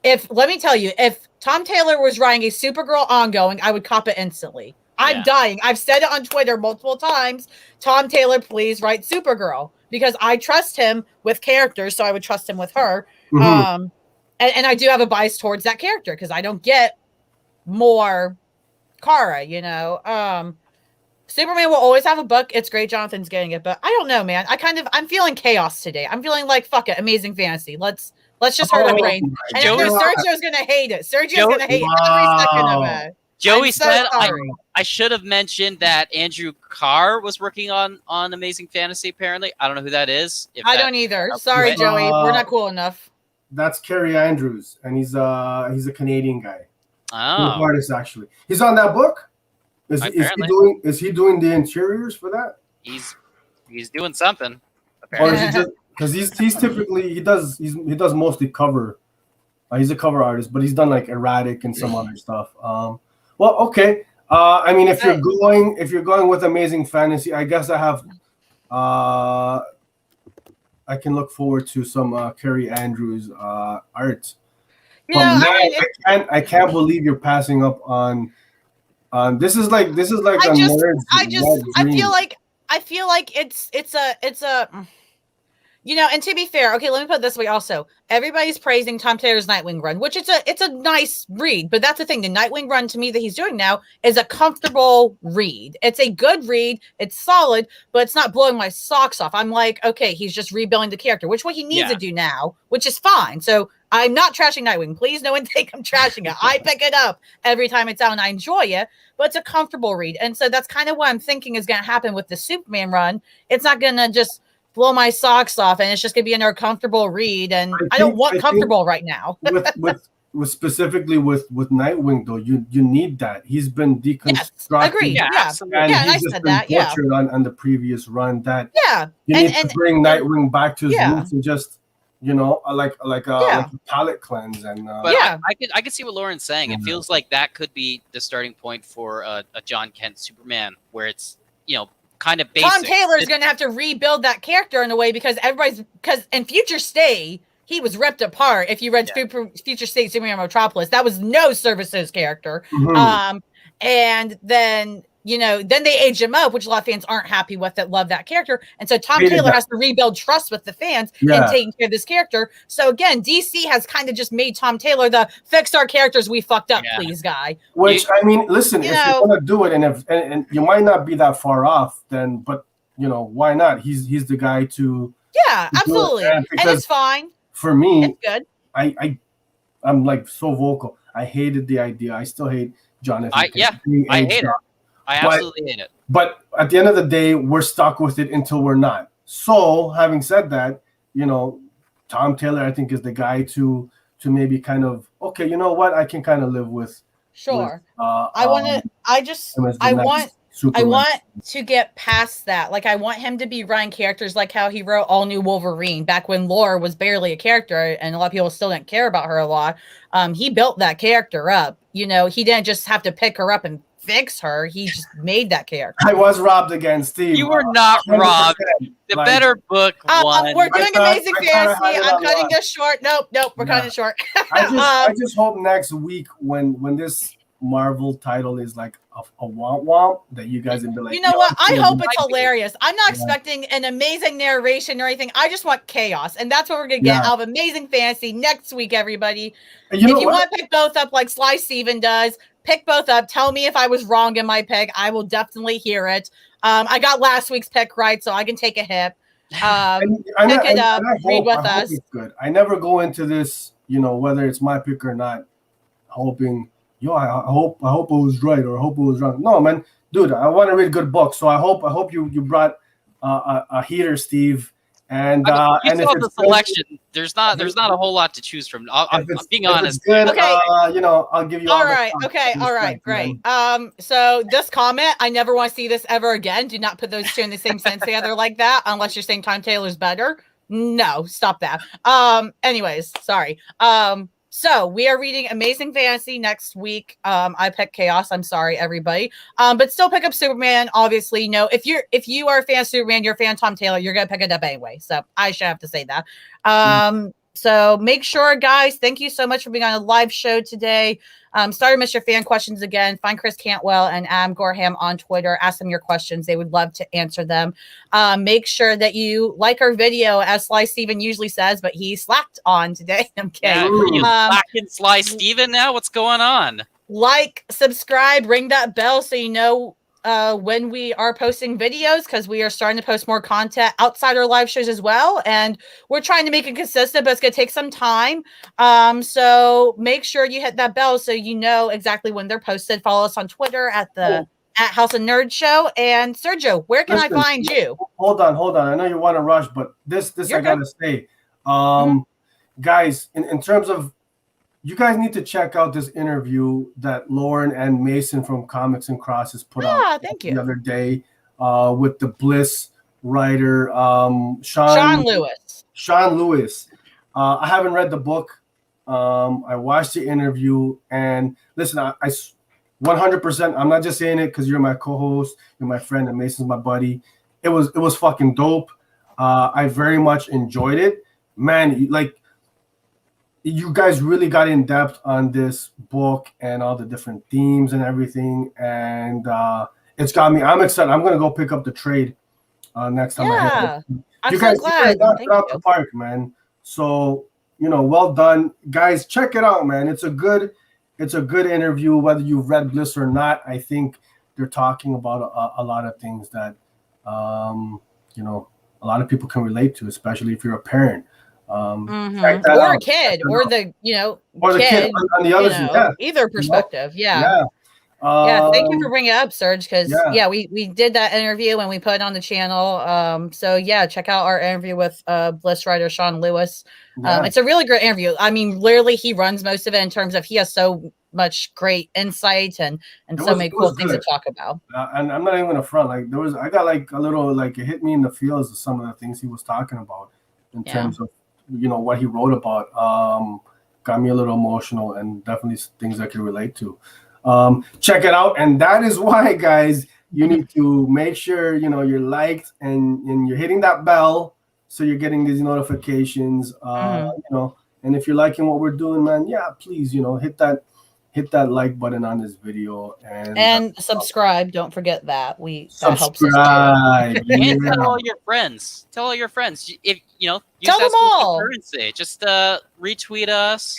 me tell you, if Tom Taylor was writing a Supergirl ongoing, I would cop it instantly. I'm dying. I've said it on Twitter multiple times. Tom Taylor, please write Supergirl, because I trust him with characters, so I would trust him with her. And and I do have a bias towards that character because I don't get more Kara, Superman will always have a book. It's great Jonathan's getting it, but I don't know, man. I'm feeling chaos today. I'm feeling like, fuck it, amazing fantasy. Let's just hurt the brain. And I know Sergio's gonna hate it. Sergio's gonna hate every second of it. Joey I'm so said sorry. I should have mentioned that Andrew Carr was working on Amazing Fantasy, apparently. I don't know who that is. I don't either. Sorry, Joey. We're not cool enough. That's Kerry Andrews, and he's a Canadian guy. Oh. Artist, actually. He's on that book? Is he doing the interiors for that? He's doing something. Apparently. Or is he just because he's typically he does mostly cover. He's a cover artist, but he's done like erratic and some other stuff. Well, okay. I mean, if you're going with Amazing Fantasy, I guess I can look forward to some Kerry Andrews art. I can't believe you're passing up on. This is like I feel like it's a and to be fair, okay, let me put it this way also. Everybody's praising Tom Taylor's Nightwing run, which it's a nice read, but that's the thing. The Nightwing run to me that he's doing now is a comfortable read. It's a good read, it's solid, but it's not blowing my socks off. I'm like, okay, he's just rebuilding the character, which what he needs to do now, which is fine. So I'm not trashing Nightwing. Please, no one think I'm trashing it. I pick it up every time it's out and I enjoy it, but it's a comfortable read. And so that's kind of what I'm thinking is going to happen with the Superman run. It's not going to just blow my socks off and it's just going to be another comfortable read. And I don't want comfortable right now. with specifically with Nightwing, though, you need that. He's been deconstructed. Yes, agreed. Yeah, absolutely. And he's just been butchered on the previous run. That you need to bring Nightwing back to his roots and just like a palate cleanse. And but I could see what Lauren's saying. It feels like that could be the starting point for a John Kent Superman, where it's kind of basic. Tom Taylor's going to have to rebuild that character in a way because in Future State he was ripped apart. If you read Future State Superman Metropolis, that was no Services character. Mm-hmm. And then then they age him up, which a lot of fans aren't happy with that love that character. And so Tom Taylor has to rebuild trust with the fans and taking care of this character. So again, DC has kind of just made Tom Taylor the fix our characters we fucked up, please guy. Which I mean, listen, if you're gonna do it, and you might not be that far off, then but why not? He's the guy to absolutely, and it's fine. For me, it's good. I'm like so vocal. I hated the idea. I still hate Jonathan. I hate it. I absolutely hate it. But at the end of the day, we're stuck with it until we're not. So, having said that, Tom Taylor, I think, is the guy to maybe kind of, okay, you know what? I can kind of live with. Sure. I want to get past that. Like, I want him to be writing characters like how he wrote All New Wolverine back when Laura was barely a character and a lot of people still didn't care about her a lot. He built that character up. He didn't just have to pick her up and fix her. He just made that character. I was robbed again, Steve. You were not robbed. The better book won. We're doing Amazing Fantasy. I'm cutting this short. Nope. We're cutting it short. I just hope next week when this Marvel title is like a womp that you guys will be like, you know what? I hope it's hilarious. I'm not expecting an amazing narration or anything. I just want chaos, and that's what we're gonna get out of Amazing Fantasy next week, everybody. If you want to pick both up like Sly Steven does, pick both up. Tell me if I was wrong in my pick. I will definitely hear it. I got last week's pick right, so I can take a hit. Pick it up, read with us. It's good. I never go into this, whether it's my pick or not, hoping. I hope it was right or I hope it was wrong. No, man, dude, I want to read good books, so I hope you brought a heater, Steve. And you and saw the selection. There's not a whole lot to choose from. I'm being honest. Good, okay. I'll give you. All right. Okay. All right. Great. So this comment, I never want to see this ever again. Do not put those two in the same sentence together like that, unless you're saying Tom Taylor's better. No, stop that. Anyways, sorry. So we are reading Amazing Fantasy next week. I picked Chaos. I'm sorry, everybody. But still pick up Superman. Obviously, if you are a fan of Superman, you're a fan of Tom Taylor, you're gonna pick it up anyway. So I should have to say that. So make sure, guys, thank you so much for being on a live show today. Sorry to miss your fan questions again. Find Chris Cantwell and Adam Gorham on Twitter. Ask them your questions. They would love to answer them. Make sure that you like our video, as Sly Steven usually says, but he slacked on today. I'm kidding. Yeah, you Sly Steven now? What's going on? Like, subscribe, ring that bell so you know when we are posting videos, because we are starting to post more content outside our live shows as well, and we're trying to make it consistent, but it's going to take some time. So make sure you hit that bell so you know exactly when they're posted. Follow us on Twitter at House of Nerd Show. And Sergio, where can I find you? Hold on. I know you want to rush, but this I gotta say, guys, in terms of, you guys need to check out this interview that Lauren and Mason from Comics and Crosses put out the other day with the Bliss writer, Sean Lewis. Sean Lewis. I haven't read the book. I watched the interview, and listen, I 100%. I'm not just saying it because you're my co-host, you're my friend, and Mason's my buddy. It was fucking dope. I very much enjoyed it, man. Like, you guys really got in depth on this book and all the different themes and everything, and it's got me. I'm excited. I'm gonna go pick up the trade next time. I'm so glad. Knocked out the park, man. So well done, guys. Check it out, man. It's a good interview, whether you've read Bliss or not. I think they're talking about a lot of things that a lot of people can relate to, especially if you're a parent. Or a kid, or the kid on the other side. Either perspective. Thank you for bringing it up, Serge, because we did that interview and we put it on the channel. So check out our interview with Bliss writer Sean Lewis. It's a really great interview. I mean, literally he runs most of it in terms of he has so much great insight and so many cool things to talk about. And I'm not even gonna front, like I got like a little, like, it hit me in the feels of some of the things he was talking about in terms of what he wrote about. Got me a little emotional, and definitely things I can relate to. Check it out, and that is why, guys, you need to make sure you're liked and you're hitting that bell so you're getting these notifications. And if you're liking what we're doing, man, please hit that like button on this video and subscribe. Don't forget that. That helps us too. And tell all your friends. If tell them all. Currency. Just retweet us.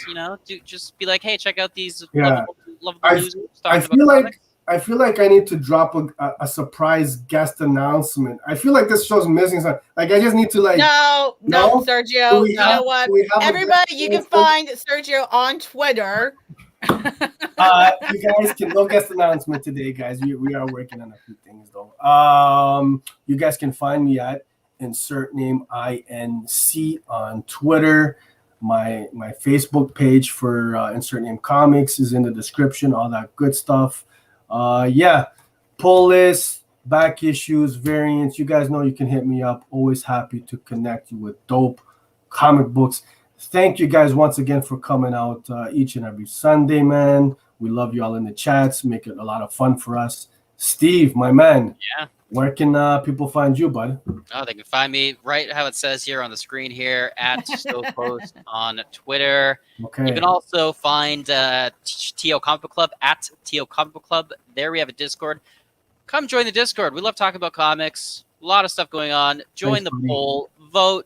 Just be like, hey, check out these lovable losers. I feel like I need to drop a surprise guest announcement. I feel like this show's missing something. Like, I just need to No, Sergio. You know what? Everybody, you can find Sergio on Twitter. You guys can no guest announcement today, guys. We are working on a few things though. You guys can find me at insert name INC on Twitter. My Facebook page for insert name comics is in the description. All that good stuff. Pull list, back issues, variants. You guys know you can hit me up. Always happy to connect you with dope comic books. Thank you guys once again for coming out each and every Sunday, man. We love you all in the chats. Make it a lot of fun for us. Steve, my man. Yeah. Where can people find you, bud? Oh, they can find me right how it says here on the screen here at StovePost on Twitter. Okay. You can also find TO Comic Book Club at TO Comic Book Club. There we have a Discord. Come join the Discord. We love talking about comics. A lot of stuff going on. Join the poll. Vote.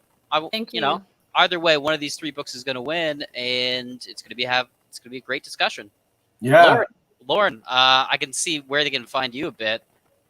Thank you. Either way, one of these three books is going to win, and it's going to be a great discussion. Yeah. Lauren, I can see where they can find you a bit.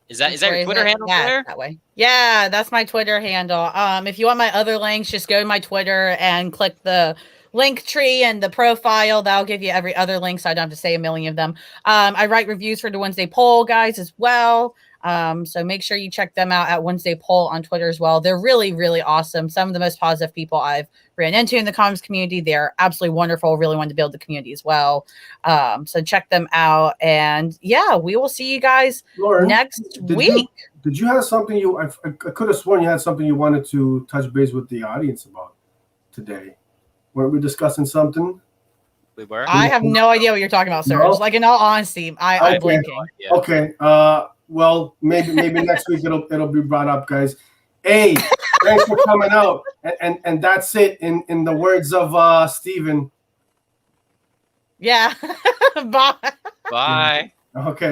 Is that your Twitter handle there? That way. Yeah, that's my Twitter handle. If you want my other links, just go to my Twitter and click the link tree and the profile. That'll give you every other link, so I don't have to say a million of them. I write reviews for the Wednesday Poll guys as well. So make sure you check them out at Wednesday Poll on Twitter as well. They're really, really awesome. Some of the most positive people I've ran into in the comics community. They're absolutely wonderful. Really want to build the community as well. So check them out. And we will see you guys next week. Did you have something I could have sworn you had something you wanted to touch base with the audience about today? Weren't we discussing something? We were. I have no idea what you're talking about, sir. No? Like, in all honesty, I'm blinking. Yeah. Okay. Well, maybe next week it'll be brought up, guys. Hey, thanks for coming out. And that's it in the words of Stephen. Yeah. Bye. Bye. Okay.